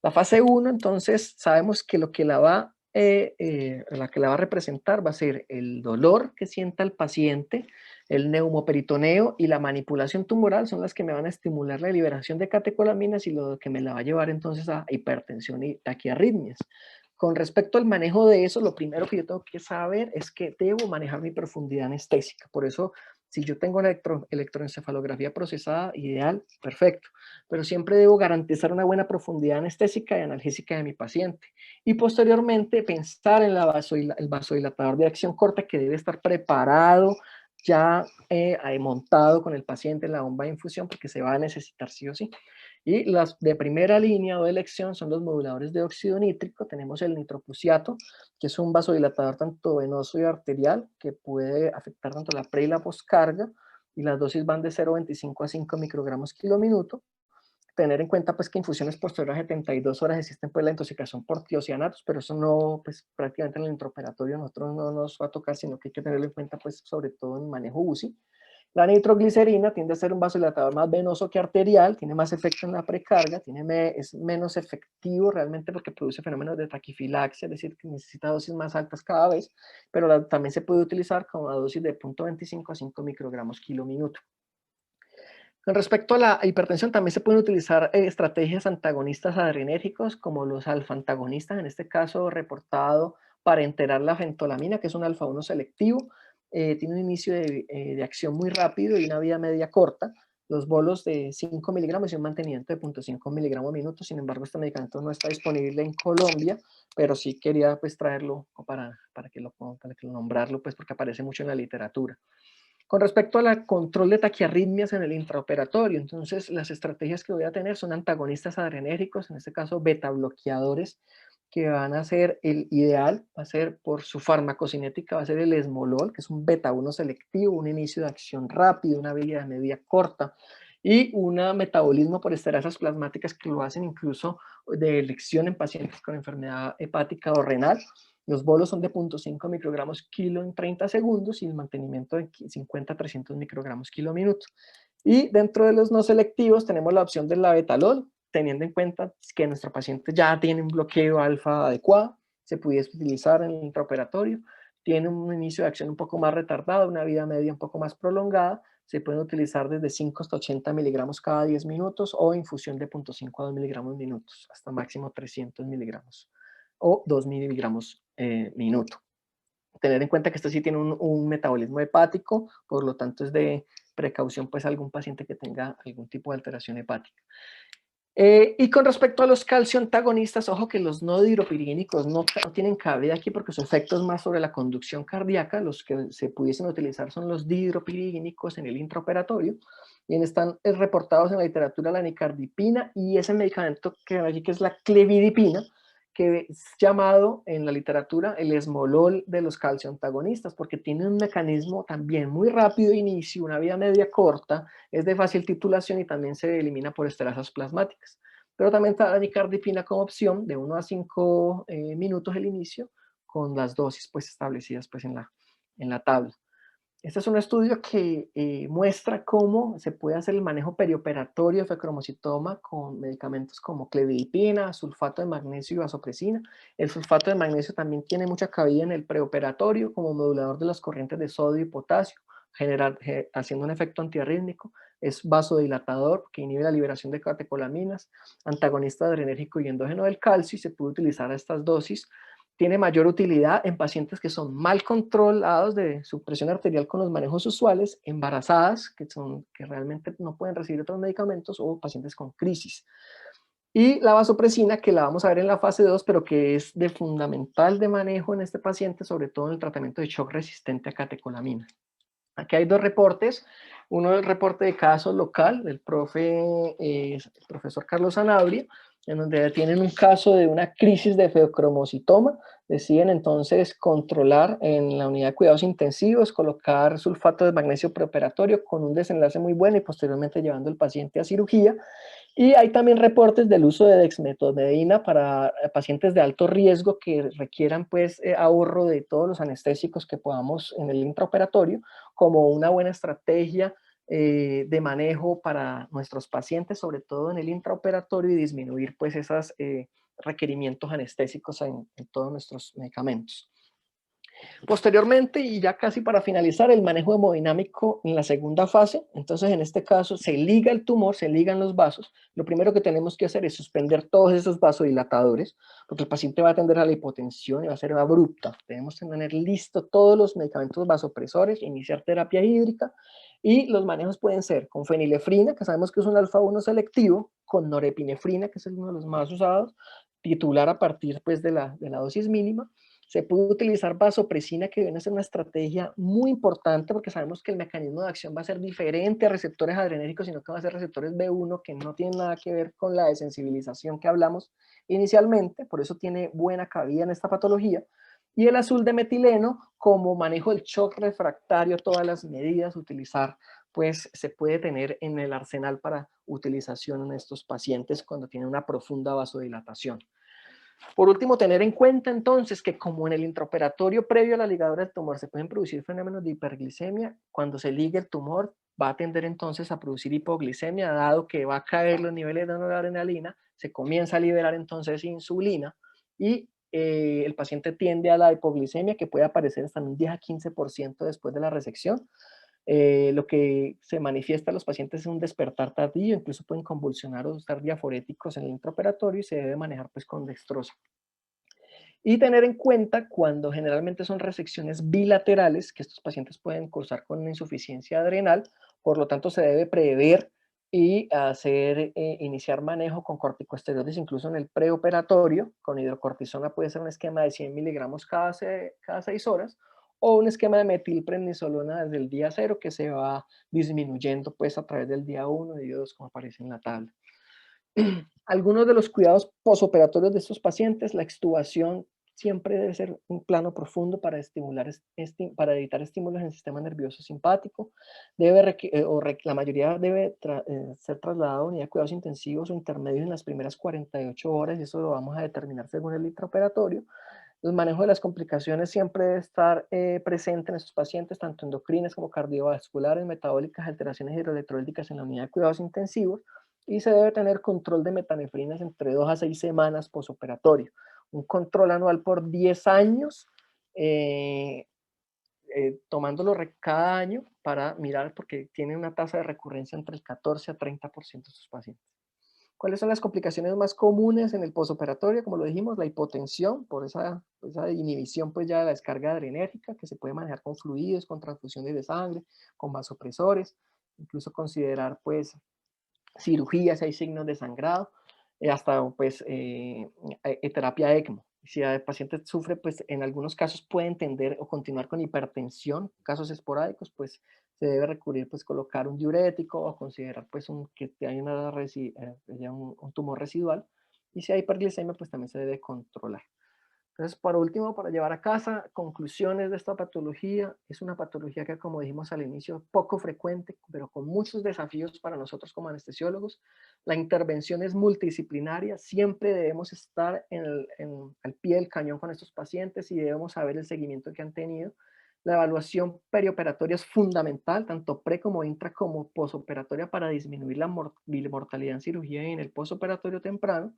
La fase 1, entonces, sabemos que lo que la que la va a representar va a ser el dolor que sienta el paciente, el neumoperitoneo y la manipulación tumoral son las que me van a estimular la liberación de catecolaminas y lo que me la va a llevar entonces a hipertensión y taquiarritmias. Con respecto al manejo de eso, lo primero que yo tengo que saber es que debo manejar mi profundidad anestésica. Por eso, si yo tengo la electroencefalografía procesada, ideal, perfecto. Pero siempre debo garantizar una buena profundidad anestésica y analgésica de mi paciente. Y posteriormente pensar en el vasodilatador de acción corta que debe estar preparado, ya montado con el paciente en la bomba de infusión porque se va a necesitar sí o sí. Y las de primera línea o de elección son los moduladores de óxido nítrico. Tenemos el nitroprusiato, que es un vasodilatador tanto venoso y arterial, que puede afectar tanto la pre y la postcarga, y las dosis van de 0,25 a 5 microgramos kilo minuto. Tener en cuenta pues que infusiones posteriores a 72 horas existen pues la intoxicación por tiocianatos, pero eso no, pues prácticamente en el intraoperatorio nosotros no nos va a tocar, sino que hay que tenerlo en cuenta pues sobre todo en manejo UCI. La nitroglicerina tiende a ser un vasodilatador más venoso que arterial, tiene más efecto en la precarga, es menos efectivo realmente porque produce fenómenos de taquifilaxia, es decir, que necesita dosis más altas cada vez, pero también se puede utilizar como a dosis de 0,25 a 5 microgramos kilo minuto. Con respecto a la hipertensión, también se pueden utilizar estrategias antagonistas adrenérgicos, como los alfa-antagonistas, en este caso reportado para enterar la fentolamina, que es un alfa-1 selectivo. Tiene un inicio de acción muy rápido y una vida media corta. Los bolos de 5 miligramos y un mantenimiento de 0,5 miligramos minuto. Sin embargo, este medicamento no está disponible en Colombia, pero sí quería pues traerlo para que lo nombrarlo, pues porque aparece mucho en la literatura. Con respecto al control de taquiarritmias en el intraoperatorio, entonces las estrategias que voy a tener son antagonistas adrenérgicos, en este caso beta bloqueadores, que van a ser el ideal, va a ser por su farmacocinética, va a ser el esmolol, que es un beta 1 selectivo, un inicio de acción rápido, una vida media corta, y un metabolismo por esterasas plasmáticas que lo hacen incluso de elección en pacientes con enfermedad hepática o renal. Los bolos son de 0,5 microgramos kilo en 30 segundos y el mantenimiento de 50 a 300 microgramos kilo minuto. Y dentro de los no selectivos tenemos la opción del labetalol, teniendo en cuenta que nuestro paciente ya tiene un bloqueo alfa adecuado, se pudiese utilizar en el intraoperatorio, tiene un inicio de acción un poco más retardado, una vida media un poco más prolongada, se pueden utilizar desde 5 hasta 80 miligramos cada 10 minutos o infusión de 0,5 a 2 miligramos minutos, hasta máximo 300 miligramos o 2 miligramos minuto. Tener en cuenta que esto sí tiene un metabolismo hepático, por lo tanto es de precaución pues algún paciente que tenga algún tipo de alteración hepática. Y con respecto a los calcio antagonistas, ojo que los no dihidropirigínicos no tienen cabida aquí porque su efecto es más sobre la conducción cardíaca. Los que se pudiesen utilizar son los dihidropirigínicos en el intraoperatorio y están reportados en la literatura la nicardipina y ese medicamento que allí que es la clevidipina, que es llamado en la literatura el esmolol de los calcioantagonistas, porque tiene un mecanismo también muy rápido de inicio, una vida media corta, es de fácil titulación y también se elimina por esterasas plasmáticas. Pero también está la nicardipina como opción de 1 a 5 minutos el inicio, con las dosis pues establecidas pues en la tabla. Este es un estudio que muestra cómo se puede hacer el manejo perioperatorio de fecromocitoma con medicamentos como clevidipina, sulfato de magnesio y vasopresina. El sulfato de magnesio también tiene mucha cabida en el preoperatorio como modulador de las corrientes de sodio y potasio, haciendo un efecto antiarrítmico. Es vasodilatador que inhibe la liberación de catecolaminas, antagonista adrenérgico y endógeno del calcio y se puede utilizar a estas dosis. Tiene mayor utilidad en pacientes que son mal controlados de su presión arterial con los manejos usuales, embarazadas, que realmente no pueden recibir otros medicamentos, o pacientes con crisis. Y la vasopresina, que la vamos a ver en la fase 2, pero que es de fundamental de manejo en este paciente, sobre todo en el tratamiento de shock resistente a catecolamina. Aquí hay dos reportes Uno del reporte de caso local del el profesor Carlos Sanabria, en donde tienen un caso de una crisis de feocromocitoma. Deciden entonces controlar en la unidad de cuidados intensivos, colocar sulfato de magnesio preoperatorio con un desenlace muy bueno y posteriormente llevando al paciente a cirugía. Y hay también reportes del uso de dexmedetomidina para pacientes de alto riesgo que requieran pues ahorro de todos los anestésicos que podamos en el intraoperatorio como una buena estrategia de manejo para nuestros pacientes, sobre todo en el intraoperatorio, y disminuir pues esos requerimientos anestésicos en todos nuestros medicamentos. Posteriormente, y ya casi para finalizar, el manejo hemodinámico en la segunda fase. Entonces, en este caso, se liga el tumor, se ligan los vasos. Lo primero que tenemos que hacer es suspender todos esos vasodilatadores, porque el paciente va a tender a la hipotensión y va a ser abrupta. Debemos tener listo todos los medicamentos vasopresores, iniciar terapia hídrica, y los manejos pueden ser con fenilefrina, que sabemos que es un alfa-1 selectivo, con norepinefrina, que es uno de los más usados, titular a partir pues, de la dosis mínima. Se puede utilizar vasopresina, que viene a ser una estrategia muy importante porque sabemos que el mecanismo de acción va a ser diferente a receptores adrenérgicos, sino que va a ser receptores B1 que no tienen nada que ver con la desensibilización que hablamos inicialmente, por eso tiene buena cabida en esta patología. Y el azul de metileno, como manejo del shock refractario, todas las medidas utilizar, pues se puede tener en el arsenal para utilización en estos pacientes cuando tienen una profunda vasodilatación. Por último, tener en cuenta entonces que como en el intraoperatorio previo a la ligadura del tumor se pueden producir fenómenos de hiperglicemia, cuando se ligue el tumor va a tender entonces a producir hipoglicemia, dado que va a caer los niveles de noradrenalina, se comienza a liberar entonces insulina y el paciente tiende a la hipoglicemia, que puede aparecer hasta un 10 a 15% después de la resección. Lo que se manifiesta en los pacientes es un despertar tardío, incluso pueden convulsionar o estar diaforéticos en el intraoperatorio, y se debe manejar pues con dextrosa. Y tener en cuenta cuando generalmente son resecciones bilaterales, que estos pacientes pueden cursar con una insuficiencia adrenal, por lo tanto se debe prever y iniciar manejo con corticosteroides incluso en el preoperatorio. Con hidrocortisona puede ser un esquema de 100 miligramos cada 6 horas, o un esquema de metilprednisolona desde el día 0 que se va disminuyendo pues a través del día 1 y día 2 como aparece en la tabla. Algunos de los cuidados posoperatorios de estos pacientes: la extubación siempre debe ser un plano profundo para para evitar estímulos en el sistema nervioso simpático. La mayoría debe ser trasladado a unidad de cuidados intensivos o intermedios en las primeras 48 horas, y eso lo vamos a determinar según el intraoperatorio. El manejo de las complicaciones siempre debe estar presente en estos pacientes, tanto endocrinas como cardiovasculares, metabólicas, alteraciones hidroelectrolíticas en la unidad de cuidados intensivos, y se debe tener control de metanefrinas entre 2 a 6 semanas posoperatorio. Un control anual por 10 años, tomándolo cada año para mirar, porque tiene una tasa de recurrencia entre el 14 a 30% de estos pacientes. ¿Cuáles son las complicaciones más comunes en el posoperatorio? Como lo dijimos, la hipotensión por esa inhibición pues ya de la descarga adrenérgica, que se puede manejar con fluidos, con transfusiones de sangre, con vasopresores, incluso considerar pues cirugías, hay signos de sangrado, hasta pues terapia ECMO. Si el paciente sufre, pues en algunos casos puede tender o continuar con hipertensión, casos esporádicos, pues se debe recurrir pues colocar un diurético o considerar pues que hay un tumor residual, y si hay hiperglicemia pues también se debe controlar. Entonces, por último, para llevar a casa conclusiones de esta patología: es una patología que, como dijimos al inicio, poco frecuente, pero con muchos desafíos para nosotros como anestesiólogos. La intervención es multidisciplinaria, siempre debemos estar al pie del cañón con estos pacientes y debemos saber el seguimiento que han tenido. La evaluación perioperatoria es fundamental, tanto pre como intra como posoperatoria, para disminuir la mortalidad en cirugía y en el posoperatorio temprano.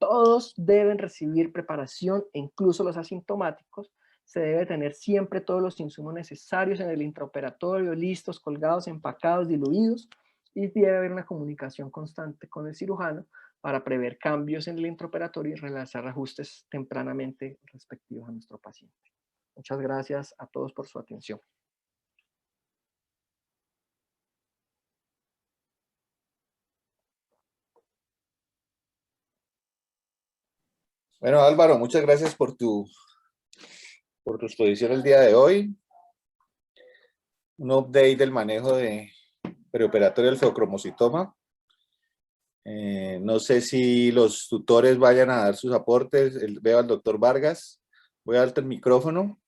Todos deben recibir preparación, incluso los asintomáticos. Se debe tener siempre todos los insumos necesarios en el intraoperatorio, listos, colgados, empacados, diluidos, y debe haber una comunicación constante con el cirujano para prever cambios en el intraoperatorio y realizar ajustes tempranamente respectivos a nuestro paciente. Muchas gracias a todos por su atención. Bueno, Álvaro, muchas gracias por tu exposición el día de hoy. Un update del manejo de preoperatorio del feocromocitoma. No sé si los tutores vayan a dar sus aportes. Veo al doctor Vargas. Voy a darte el micrófono.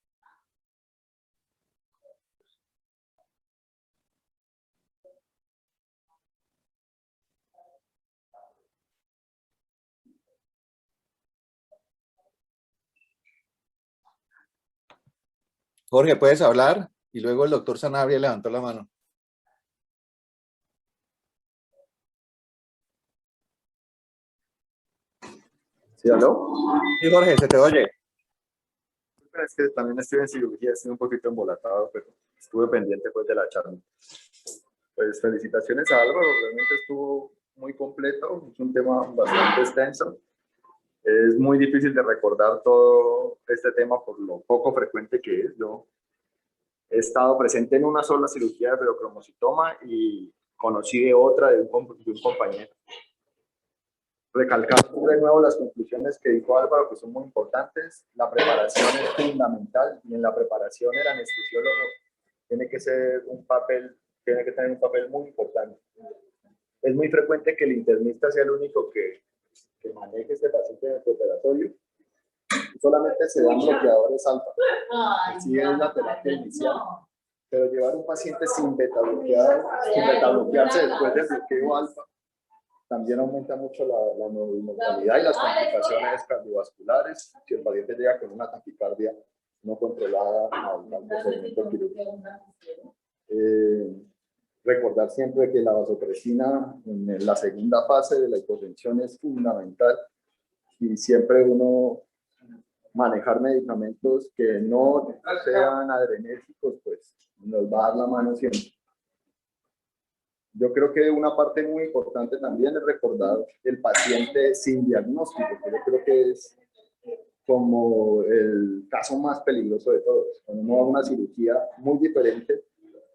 Jorge, ¿puedes hablar? Y luego el doctor Sanabria levantó la mano. ¿Sí, aló? Sí, Jorge, se te oye. Es que también estuve en cirugía, estoy un poquito embolatado, pero estuve pendiente pues de la charla. Pues felicitaciones a Álvaro, realmente estuvo muy completo, es un tema bastante extenso. Es muy difícil de recordar todo este tema por lo poco frecuente que es. Yo he estado presente en una sola cirugía de feocromocitoma y conocí de otra de un compañero. Recalcando de nuevo las conclusiones que dijo Álvaro, que son muy importantes. La preparación es fundamental y en la preparación el anestesiólogo tiene que tener un papel muy importante. Es muy frecuente que el internista sea el único que maneje este paciente en el operatorio y solamente se dan bloqueadores alfa. Así es la terapia inicial. Pero llevar un paciente sin beta bloquearse después del bloqueo alfa también aumenta mucho la mortalidad y las complicaciones cardiovasculares si el paciente llega con una taquicardia no controlada al procedimiento quirúrgico. Recordar siempre que la vasopresina en la segunda fase de la hipotensión es fundamental y siempre uno manejar medicamentos que no sean adrenérgicos, pues nos va a dar la mano siempre. Yo creo que una parte muy importante también es recordar el paciente sin diagnóstico, que yo creo que es como el caso más peligroso de todos. Cuando uno va a una cirugía muy diferente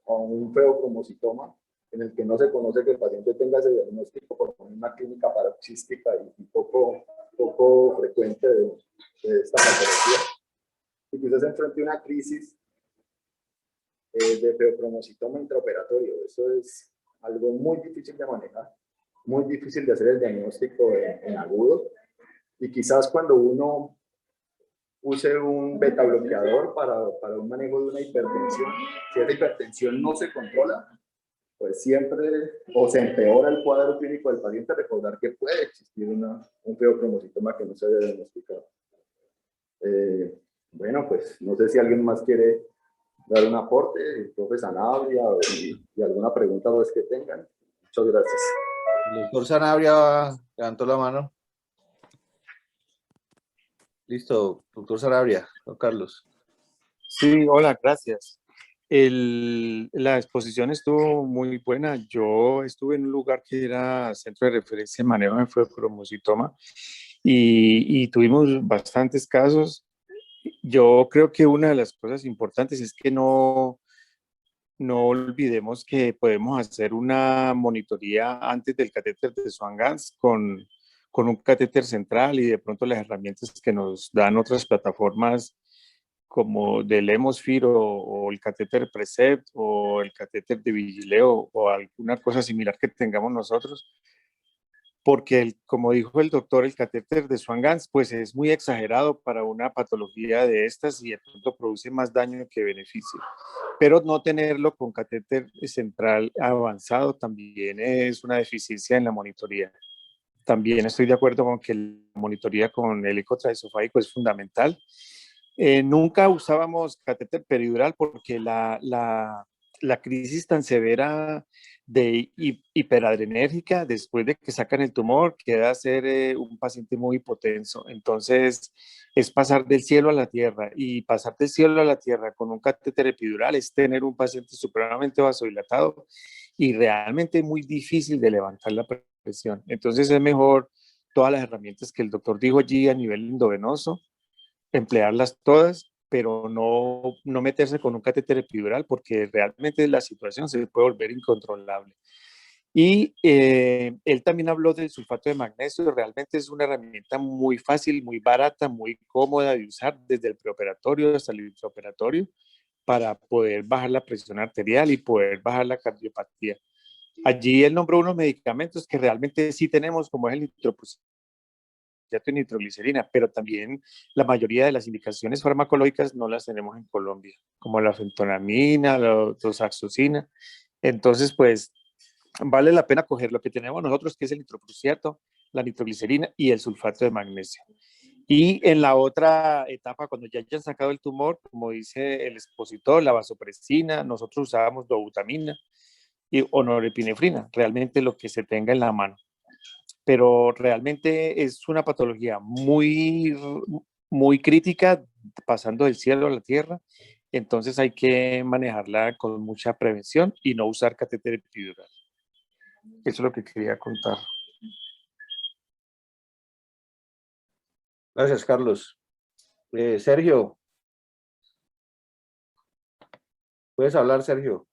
a un feocromocitoma, en el que no se conoce que el paciente tenga ese diagnóstico por una clínica paroxística y poco frecuente de esta patología. Y que usted se enfrente a una crisis de feocromocitoma intraoperatorio. Eso es algo muy difícil de manejar, muy difícil de hacer el diagnóstico en agudo. Y quizás cuando uno use un beta bloqueador para un manejo de una hipertensión, si esa hipertensión no se controla, pues siempre o se empeora el cuadro clínico del paciente. Recordar que puede existir un feocromocitoma que no se haya diagnosticado. Bueno, pues no sé si alguien más quiere dar un aporte, el profe Sanabria y alguna pregunta pues, que tengan. Muchas gracias. El doctor Sanabria levantó la mano. Listo, doctor Sanabria, don Carlos. Sí, hola, gracias. La exposición estuvo muy buena. Yo estuve en un lugar que era centro de referencia en manejo de feocromocitoma y tuvimos bastantes casos. Yo creo que una de las cosas importantes es que no olvidemos que podemos hacer una monitoría antes del catéter de Swan-Ganz con un catéter central y de pronto las herramientas que nos dan otras plataformas como del Hemosfero o el catéter Precept o el catéter de Vigileo o alguna cosa similar que tengamos nosotros, porque como dijo el doctor, el catéter de Swan-Ganz pues es muy exagerado para una patología de estas y de pronto produce más daño que beneficio. Pero no tenerlo con catéter central avanzado también es una deficiencia en la monitoría. También estoy de acuerdo con que la monitoría con el eco transesofágico es fundamental. Nunca usábamos catéter peridural porque la crisis tan severa de hiperadrenérgica después de que sacan el tumor queda a ser un paciente muy hipotenso. Entonces es pasar del cielo a la tierra y pasar del cielo a la tierra con un catéter epidural es tener un paciente supremamente vasodilatado y realmente muy difícil de levantar la presión. Entonces es mejor todas las herramientas que el doctor dijo allí a nivel endovenoso, emplearlas todas, pero no meterse con un catéter epidural porque realmente la situación se puede volver incontrolable. Y él también habló del sulfato de magnesio. Realmente es una herramienta muy fácil, muy barata, muy cómoda de usar desde el preoperatorio hasta el intraoperatorio para poder bajar la presión arterial y poder bajar la cardiopatía. Allí él nombró unos medicamentos que realmente sí tenemos, como es el nitroprusiato y nitroglicerina, pero también la mayoría de las indicaciones farmacológicas no las tenemos en Colombia, como la fentonamina, la doxazoxina. Entonces, pues, vale la pena coger lo que tenemos nosotros, que es el nitroprusiato, la nitroglicerina y el sulfato de magnesio. Y en la otra etapa, cuando ya hayan sacado el tumor, como dice el expositor, la vasopresina, nosotros usábamos dobutamina o norepinefrina, realmente lo que se tenga en la mano. Pero realmente es una patología muy crítica, pasando del cielo a la tierra, entonces hay que manejarla con mucha prevención y no usar catéter epidural. Eso es lo que quería contar. Gracias, Carlos. Sergio, ¿puedes hablar, Sergio?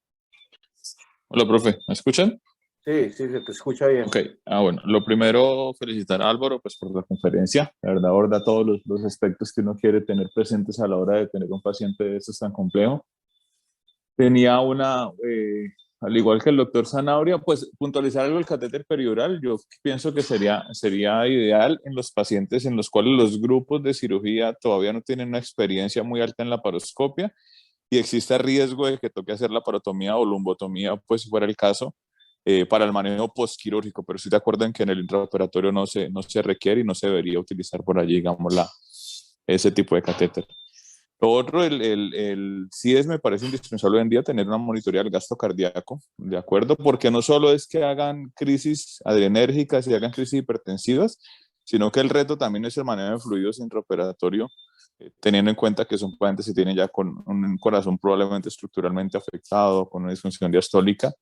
Hola, profe, ¿me escuchan? Sí, sí, se te escucha bien. Ok, bueno, lo primero, felicitar a Álvaro pues, por la conferencia. La verdad, aborda todos los aspectos que uno quiere tener presentes a la hora de tener un paciente de estos tan complejo. Tenía al igual que el doctor Zanabria, pues puntualizar algo del catéter peridural. Yo pienso que sería ideal en los pacientes en los cuales los grupos de cirugía todavía no tienen una experiencia muy alta en la laparoscopia y existe riesgo de que toque hacer laparotomía o lumbotomía, pues si fuera el caso, para el manejo postquirúrgico, pero estoy de acuerdo en que en el intraoperatorio no se requiere y no se debería utilizar por allí, digamos, ese tipo de catéter. Lo otro, el CIES me parece indispensable hoy en día tener una monitoría del gasto cardíaco, ¿de acuerdo? Porque no solo es que hagan crisis adrenérgicas y hagan crisis hipertensivas, sino que el reto también es el manejo de fluidos intraoperatorio, teniendo en cuenta que son pacientes que tienen ya con un corazón probablemente estructuralmente afectado, con una disfunción diastólica,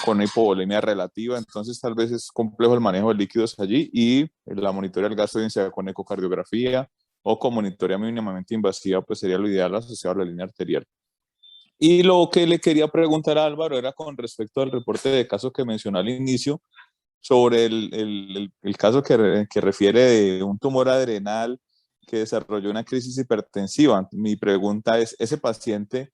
con una hipovolemia relativa, entonces tal vez es complejo el manejo de líquidos allí y la monitoría del gasto con ecocardiografía o con monitoría mínimamente invasiva, pues sería lo ideal asociado a la línea arterial. Y lo que le quería preguntar a Álvaro era con respecto al reporte de caso que mencionó al inicio, sobre el caso que refiere de un tumor adrenal que desarrolló una crisis hipertensiva. Mi pregunta es, ¿ese paciente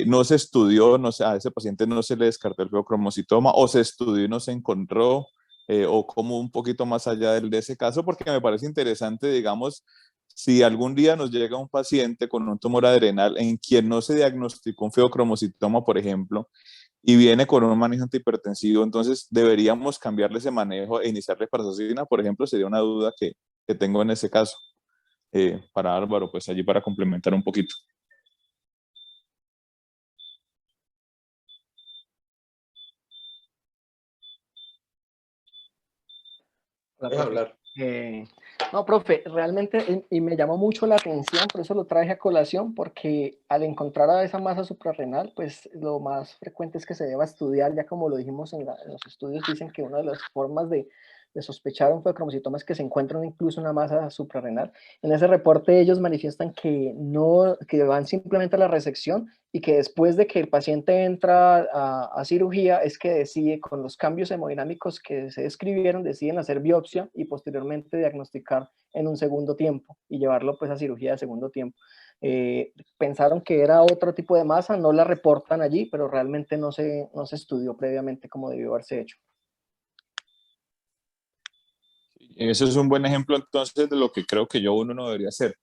no se estudió, a ese paciente no se le descartó el feocromocitoma o se estudió y no se encontró? O como un poquito más allá de ese caso, porque me parece interesante, digamos, si algún día nos llega un paciente con un tumor adrenal en quien no se diagnosticó un feocromocitoma, por ejemplo, y viene con un manejo antihipertensivo, entonces deberíamos cambiarle ese manejo e iniciarle paroxetina, por ejemplo, sería una duda que tengo en ese caso. Para Álvaro, pues allí para complementar un poquito. Puedes hablar. No, profe, realmente, y me llamó mucho la atención, por eso lo traje a colación, porque al encontrar a esa masa suprarrenal, pues lo más frecuente es que se deba estudiar, ya como lo dijimos en los estudios, dicen que una de las formas de sospechar un feocromocitoma es que se encuentra incluso una masa suprarrenal. En ese reporte ellos manifiestan que no, que van simplemente a la resección y que después de que el paciente entra a cirugía es que decide, con los cambios hemodinámicos que se describieron, deciden hacer biopsia y posteriormente diagnosticar en un segundo tiempo y llevarlo pues a cirugía de segundo tiempo. Pensaron que era otro tipo de masa, no la reportan allí, pero realmente no se estudió previamente como debió haberse hecho. Eso es un buen ejemplo entonces de lo que creo que uno no debería hacer.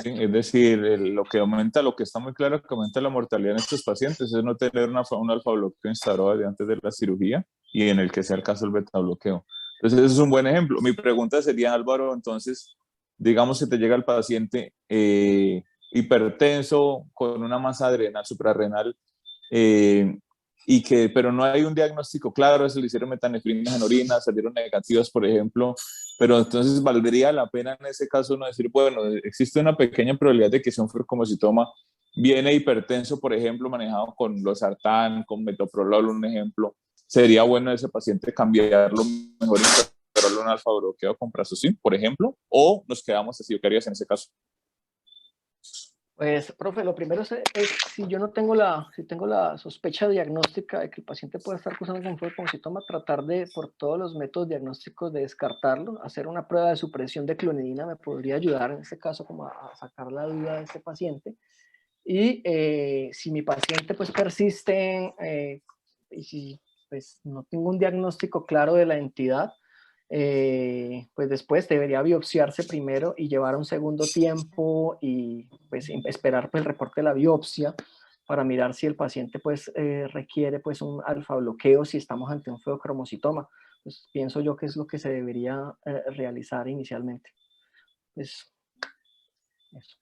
¿Sí? Exacto. Es decir, lo que está muy claro que aumenta la mortalidad en estos pacientes es no tener un alfa-bloqueo instalado desde antes de la cirugía y en el que sea el caso el beta-bloqueo. Entonces, eso es un buen ejemplo. Mi pregunta sería, Álvaro, entonces, digamos que te llega el paciente hipertenso con una masa adrenal, suprarrenal, eh, pero no hay un diagnóstico claro, se le hicieron metanefrinas en orina, salieron negativas, por ejemplo, pero entonces valdría la pena en ese caso no decir, bueno, existe una pequeña probabilidad de que sea un feocromocitoma, viene hipertenso, por ejemplo, manejado con losartán, con metoprolol, un ejemplo, sería bueno ese paciente cambiarlo mejor y un alfa-bloqueo con prazosin, por ejemplo, o nos quedamos así, ¿qué harías en ese caso? Pues, profe, lo primero es si yo no tengo si tengo la sospecha diagnóstica de que el paciente puede estar cursando con feocromocitoma, tratar de, por todos los métodos diagnósticos, de descartarlo. Hacer una prueba de supresión de clonidina me podría ayudar en este caso como a sacar la duda de este paciente. Y si mi paciente pues persiste y si pues no tengo un diagnóstico claro de la entidad, pues después debería biopsiarse primero y llevar un segundo tiempo y pues esperar pues, el reporte de la biopsia para mirar si el paciente pues requiere pues un alfa bloqueo, si estamos ante un feocromocitoma. Pues pienso yo que es lo que se debería realizar inicialmente. Pues eso.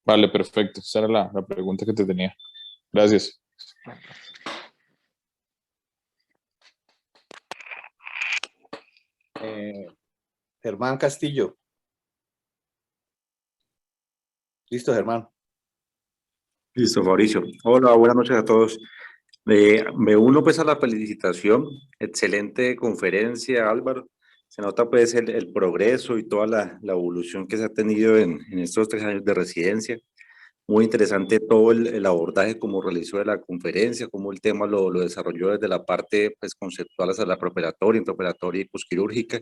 Vale, perfecto. Esa era la pregunta que te tenía. Gracias. Germán Castillo. Listo, Germán. Listo, Mauricio. Hola, buenas noches a todos. Me uno pues a la felicitación. Excelente conferencia, Álvaro. Se nota pues el progreso y toda la evolución que se ha tenido en estos 3 años de residencia. Muy interesante todo el abordaje como realizó de la conferencia, cómo el tema lo desarrolló desde la parte pues conceptual hasta la preoperatoria, intraoperatoria y posquirúrgica.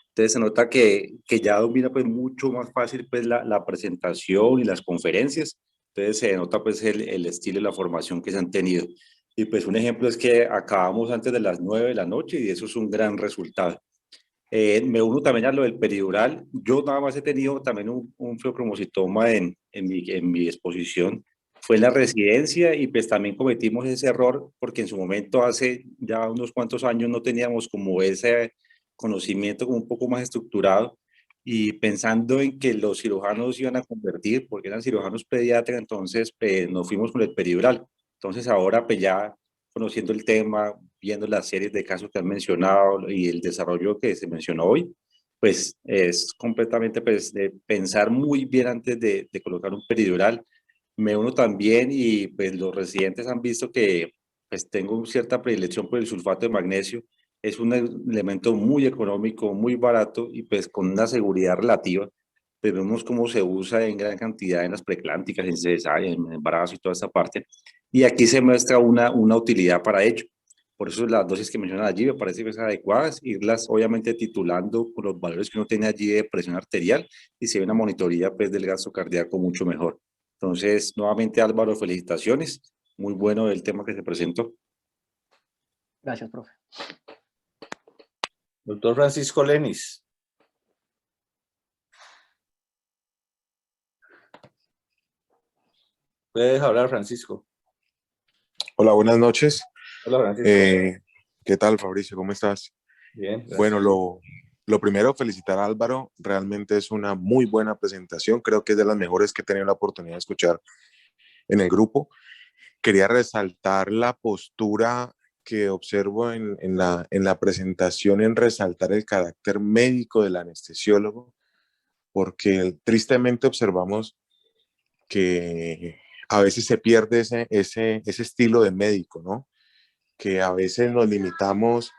Entonces se nota que ya domina pues mucho más fácil pues la presentación y las conferencias. Entonces se nota pues el estilo y la formación que se han tenido. Y pues un ejemplo es que acabamos antes de las 9 de la noche y eso es un gran resultado. Me uno también a lo del peridural. Yo nada más he tenido también un feocromocitoma en mi exposición. Fue en la residencia y pues también cometimos ese error porque en su momento hace ya unos cuantos años no teníamos como ese conocimiento como un poco más estructurado y pensando en que los cirujanos iban a convertir, porque eran cirujanos pediatras, entonces nos fuimos con el peridural. Entonces ahora pues ya conociendo el tema, viendo las series de casos que han mencionado y el desarrollo que se mencionó hoy, pues es completamente pues, de pensar muy bien antes de colocar un peridural. Me uno también y pues los residentes han visto que pues tengo cierta predilección por el sulfato de magnesio. Es un elemento muy económico, muy barato y pues con una seguridad relativa. Pues vemos cómo se usa en gran cantidad en las preclánticas, en cesárea, en embarazo y toda esta parte. Y aquí se muestra una utilidad para ello. Por eso las dosis que mencionan allí me parecen que son adecuadas, irlas obviamente titulando con los valores que uno tiene allí de presión arterial y si hay una monitoría pues, del gasto cardíaco mucho mejor. Entonces, nuevamente Álvaro, felicitaciones. Muy bueno el tema que se presentó. Gracias, profe. Doctor Francisco Lenis. Puedes hablar, Francisco. Hola, buenas noches. Hola, Francisco. ¿Qué tal, Fabricio? ¿Cómo estás? Bien. Gracias. Bueno, lo primero, felicitar a Álvaro. Realmente es una muy buena presentación. Creo que es de las mejores que he tenido la oportunidad de escuchar en el grupo. Quería resaltar la postura que observo en la presentación, en resaltar el carácter médico del anestesiólogo, porque tristemente observamos que a veces se pierde ese estilo de médico, ¿no? Que a veces nos limitamos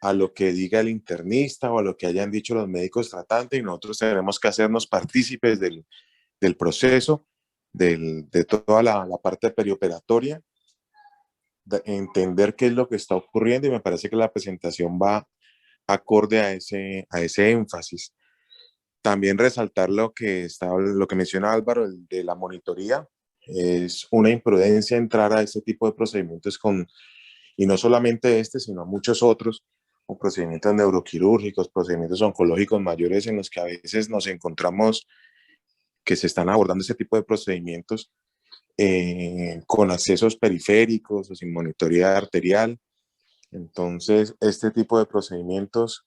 a lo que diga el internista o a lo que hayan dicho los médicos tratantes y nosotros tenemos que hacernos partícipes del proceso, de toda la parte perioperatoria, entender qué es lo que está ocurriendo y me parece que la presentación va acorde a ese énfasis. También resaltar lo que menciona Álvaro, de la monitoría. Es una imprudencia entrar a este tipo de procedimientos y no solamente sino muchos otros, o procedimientos neuroquirúrgicos, procedimientos oncológicos mayores en los que a veces nos encontramos que se están abordando ese tipo de procedimientos con accesos periféricos o sin monitoría arterial. Entonces, este tipo de procedimientos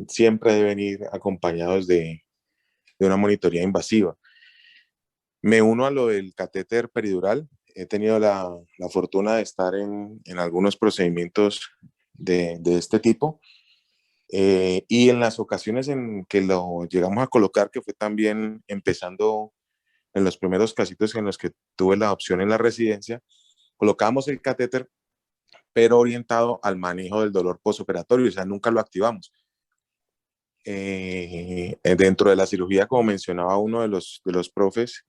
siempre deben ir acompañados de una monitoría invasiva. Me uno a lo del catéter peridural. He tenido la fortuna de estar en algunos procedimientos de este tipo. Y en las ocasiones en que lo llegamos a colocar, que fue también empezando en los primeros casitos en los que tuve la opción en la residencia, colocamos el catéter, pero orientado al manejo del dolor postoperatorio, o sea, nunca lo activamos. Dentro de la cirugía, como mencionaba uno de los profes,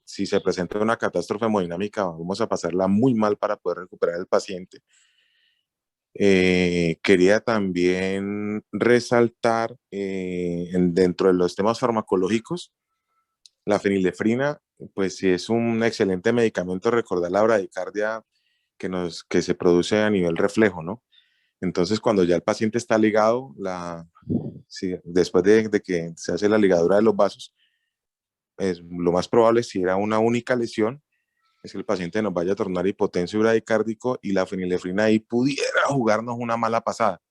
si se presenta una catástrofe hemodinámica, vamos a pasarla muy mal para poder recuperar al paciente. Quería también resaltar dentro de los temas farmacológicos La fenilefrina, pues sí es un excelente medicamento, recordar la bradicardia que se produce a nivel reflejo, ¿no? Entonces, cuando ya el paciente está ligado, sí, después de que se hace la ligadura de los vasos, lo más probable, si era una única lesión, es que el paciente nos vaya a tornar hipotenso y bradicárdico y la fenilefrina ahí pudiera jugarnos una mala pasada.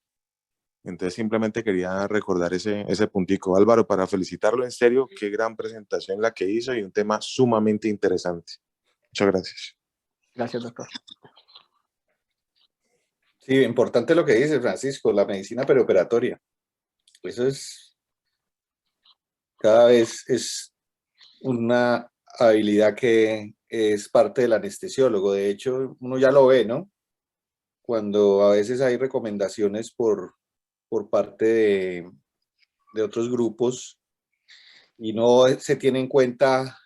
Entonces simplemente quería recordar ese puntico. Álvaro, para felicitarlo en serio, qué gran presentación la que hizo y un tema sumamente interesante. Muchas gracias. Gracias, doctor. Sí, importante lo que dice Francisco, la medicina perioperatoria. Eso cada vez es una habilidad que es parte del anestesiólogo. De hecho, uno ya lo ve, ¿no? Cuando a veces hay recomendaciones por parte de otros grupos y no se tiene en cuenta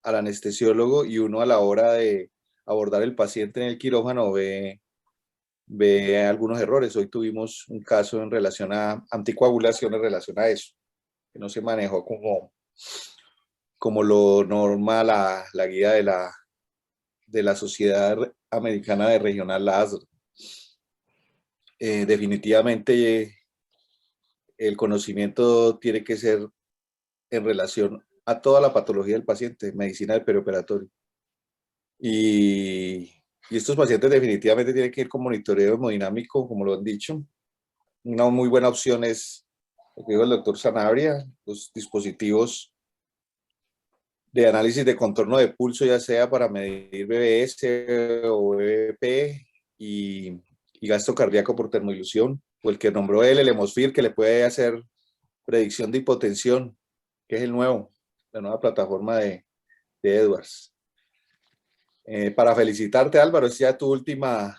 al anestesiólogo, y uno a la hora de abordar el paciente en el quirófano ve algunos errores. Hoy tuvimos un caso en relación a anticoagulación, en relación a eso, que no se manejó como lo normal la guía de la Sociedad Americana de Regional, la ASR. Definitivamente el conocimiento tiene que ser en relación a toda la patología del paciente, medicina del perioperatorio. Y estos pacientes definitivamente tienen que ir con monitoreo hemodinámico, como lo han dicho. Una muy buena opción es lo que dijo el doctor Sanabria, los dispositivos de análisis de contorno de pulso, ya sea para medir BBS o BBP y gasto cardíaco por termoilusión, o el que nombró él, el Hemosfir, que le puede hacer predicción de hipotensión, que es la nueva plataforma de Edwards. Para felicitarte, Álvaro, es ya tu última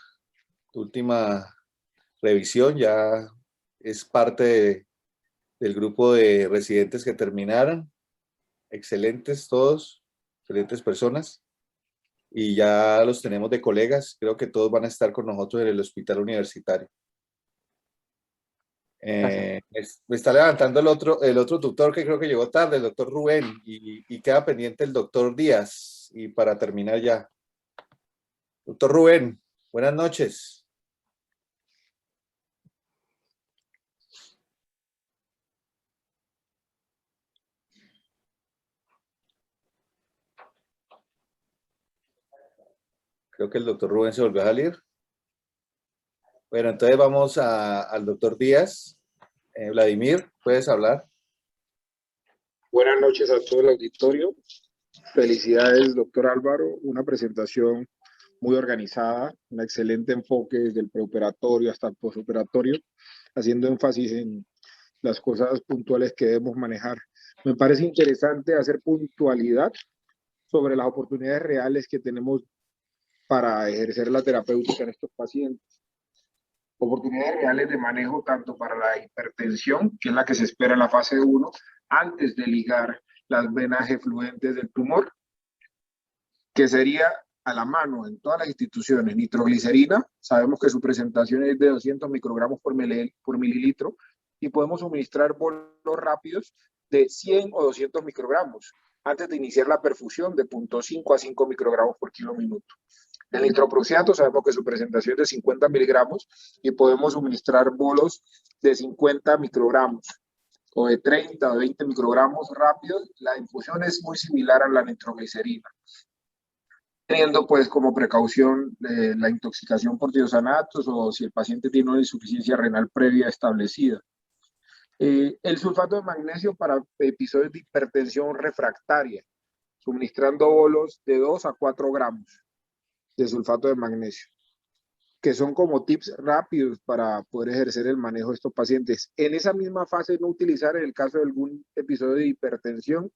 revisión, ya es parte del grupo de residentes que terminaron. Excelentes todos, excelentes personas, y ya los tenemos de colegas. Creo que todos van a estar con nosotros en el hospital universitario. Me está levantando el otro tutor que creo que llegó tarde, el doctor Rubén, y queda pendiente el doctor Díaz. Y para terminar ya, doctor Rubén, buenas noches. Creo que el doctor Rubén se volvió a salir. Bueno, entonces vamos al doctor Díaz. Vladimir, ¿puedes hablar? Buenas noches a todo el auditorio. Felicidades, doctor Álvaro. Una presentación muy organizada, un excelente enfoque desde el preoperatorio hasta el postoperatorio, haciendo énfasis en las cosas puntuales que debemos manejar. Me parece interesante hacer puntualidad sobre las oportunidades reales que tenemos para ejercer la terapéutica en estos pacientes. Oportunidades reales de manejo tanto para la hipertensión, que es la que se espera en la fase 1, antes de ligar las venas efluentes del tumor, que sería a la mano en todas las instituciones. Nitroglicerina, sabemos que su presentación es de 200 microgramos por mililitro, y podemos suministrar bolos rápidos de 100 o 200 microgramos antes de iniciar la perfusión de 0.5 a 5 microgramos por kilo minuto. El nitroprusiato sabemos que su presentación es de 50 miligramos y podemos suministrar bolos de 50 microgramos o de 30 o 20 microgramos rápidos. La infusión es muy similar a la nitroglicerina, teniendo pues como precaución la intoxicación por tiosanatos o si el paciente tiene una insuficiencia renal previa establecida. El sulfato de magnesio para episodios de hipertensión refractaria, suministrando bolos de 2 a 4 gramos de sulfato de magnesio, que son como tips rápidos para poder ejercer el manejo de estos pacientes. En esa misma fase no utilizar, en el caso de algún episodio de hipertensión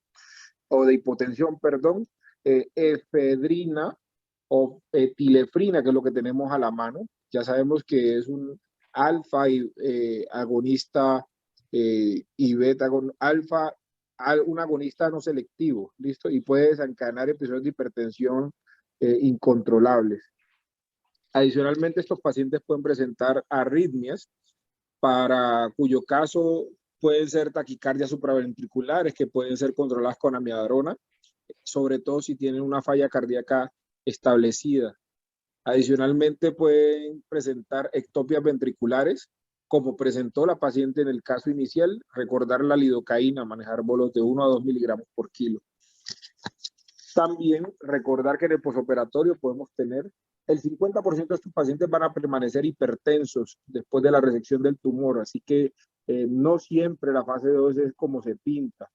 o de hipotensión, perdón, efedrina o etilefrina, que es lo que tenemos a la mano. Ya sabemos que es un alfa agonista y beta alfa, un agonista no selectivo, ¿listo? Y puede desencadenar episodios de hipertensión incontrolables. Adicionalmente, estos pacientes pueden presentar arritmias, para cuyo caso pueden ser taquicardias supraventriculares que pueden ser controladas con amiodarona, sobre todo si tienen una falla cardíaca establecida. Adicionalmente pueden presentar ectopias ventriculares, como presentó la paciente en el caso inicial, recordar la lidocaína, manejar bolos de 1 a 2 miligramos por kilo. También recordar que en el posoperatorio podemos tener el 50% de estos pacientes van a permanecer hipertensos después de la resección del tumor, así que no siempre la fase 2 es como se pinta.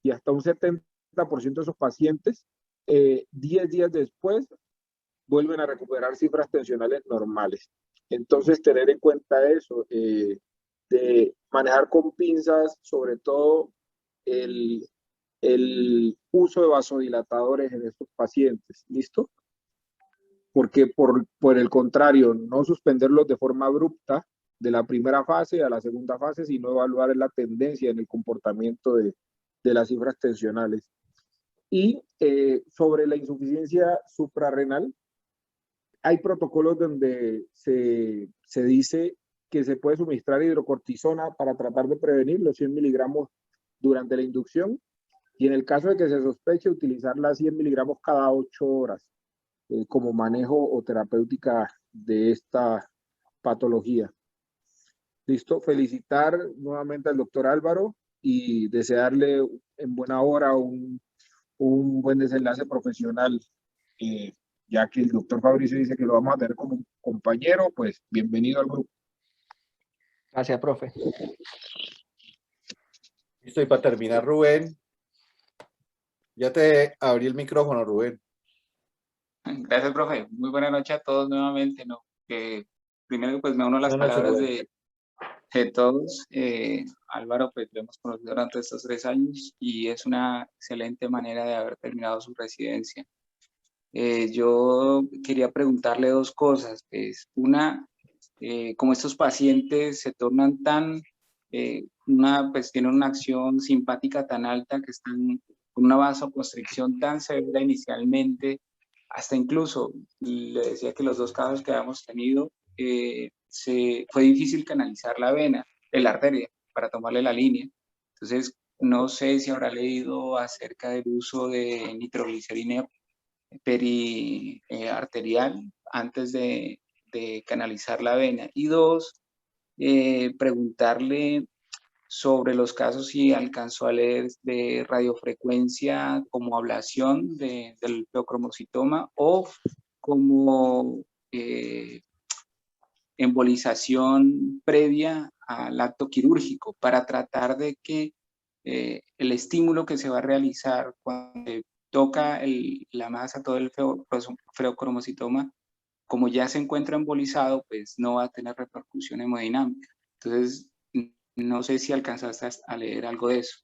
Y hasta un 70% de esos pacientes, 10 días después, vuelven a recuperar cifras tensionales normales. Entonces, tener en cuenta eso, de manejar con pinzas, sobre todo el uso de vasodilatadores en estos pacientes. ¿Listo? Porque por el contrario, no suspenderlos de forma abrupta de la primera fase a la segunda fase, sino evaluar la tendencia en el comportamiento de las cifras tensionales. Y sobre la insuficiencia suprarrenal, hay protocolos donde se dice que se puede suministrar hidrocortisona para tratar de prevenir los 100 miligramos durante la inducción, y en el caso de que se sospeche, utilizar las 100 miligramos cada 8 horas como manejo o terapéutica de esta patología. Listo, felicitar nuevamente al doctor Álvaro y desearle en buena hora un buen desenlace profesional, ya que el doctor Fabricio dice que lo vamos a tener como un compañero, pues bienvenido al grupo. Gracias, profe. Listo, y para terminar, Rubén, ya te abrí el micrófono, Rubén. Gracias, profe. Muy buena noche a todos nuevamente, ¿no? Primero, pues me uno a las palabras de todos. Álvaro, pues lo hemos conocido durante estos 3 años y es una excelente manera de haber terminado su residencia. Yo quería preguntarle 2 cosas. Pues, una, como estos pacientes se tornan tan, pues tienen una acción simpática tan alta, que están con una vasoconstricción tan severa inicialmente, hasta incluso, le decía que los 2 casos que habíamos tenido, fue difícil canalizar la vena, la arteria, para tomarle la línea. Entonces, no sé si habrá leído acerca del uso de nitroglicerina periarterial antes de canalizar la vena. Y 2, preguntarle sobre los casos si alcanzó a leer de radiofrecuencia como ablación del feocromocitoma o como embolización previa al acto quirúrgico, para tratar de que el estímulo que se va a realizar cuando toca la masa, todo el feocromocitoma, como ya se encuentra embolizado, pues no va a tener repercusión hemodinámica. Entonces, no sé si alcanzaste a leer algo de eso.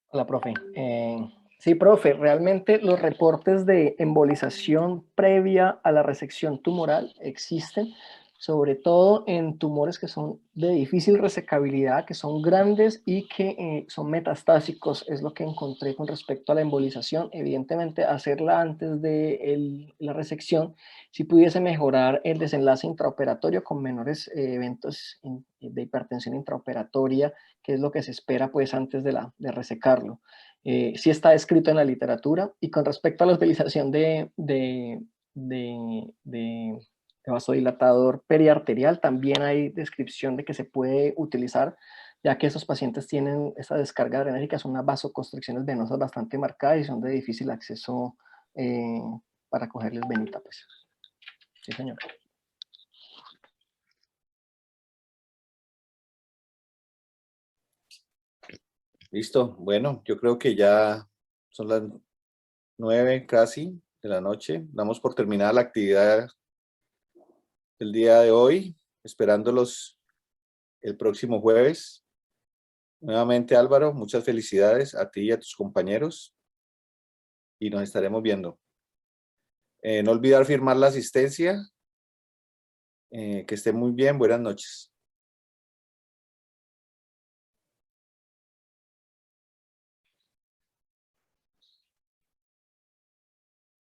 Hola, profe. Sí, profe, realmente los reportes de embolización previa a la resección tumoral existen, sobre todo en tumores que son de difícil resecabilidad, que son grandes y que son metastásicos. Es lo que encontré con respecto a la embolización. Evidentemente, hacerla antes de la resección, si pudiese mejorar el desenlace intraoperatorio con menores eventos de hipertensión intraoperatoria, que es lo que se espera pues antes de resecarlo. Sí está escrito en la literatura. Y con respecto a la utilización de vasodilatador periarterial, también hay descripción de que se puede utilizar, ya que esos pacientes tienen esa descarga adrenérgica, son unas vasoconstricciones venosas bastante marcadas y son de difícil acceso para cogerles venita, pues. Sí, señor. Listo, bueno, yo creo que ya son las 9 casi de la noche. Damos por terminada la actividad del día de hoy, esperándolos el próximo jueves. Nuevamente, Álvaro, muchas felicidades a ti y a tus compañeros y nos estaremos viendo. No olvidar firmar la asistencia. Que estén muy bien, buenas noches.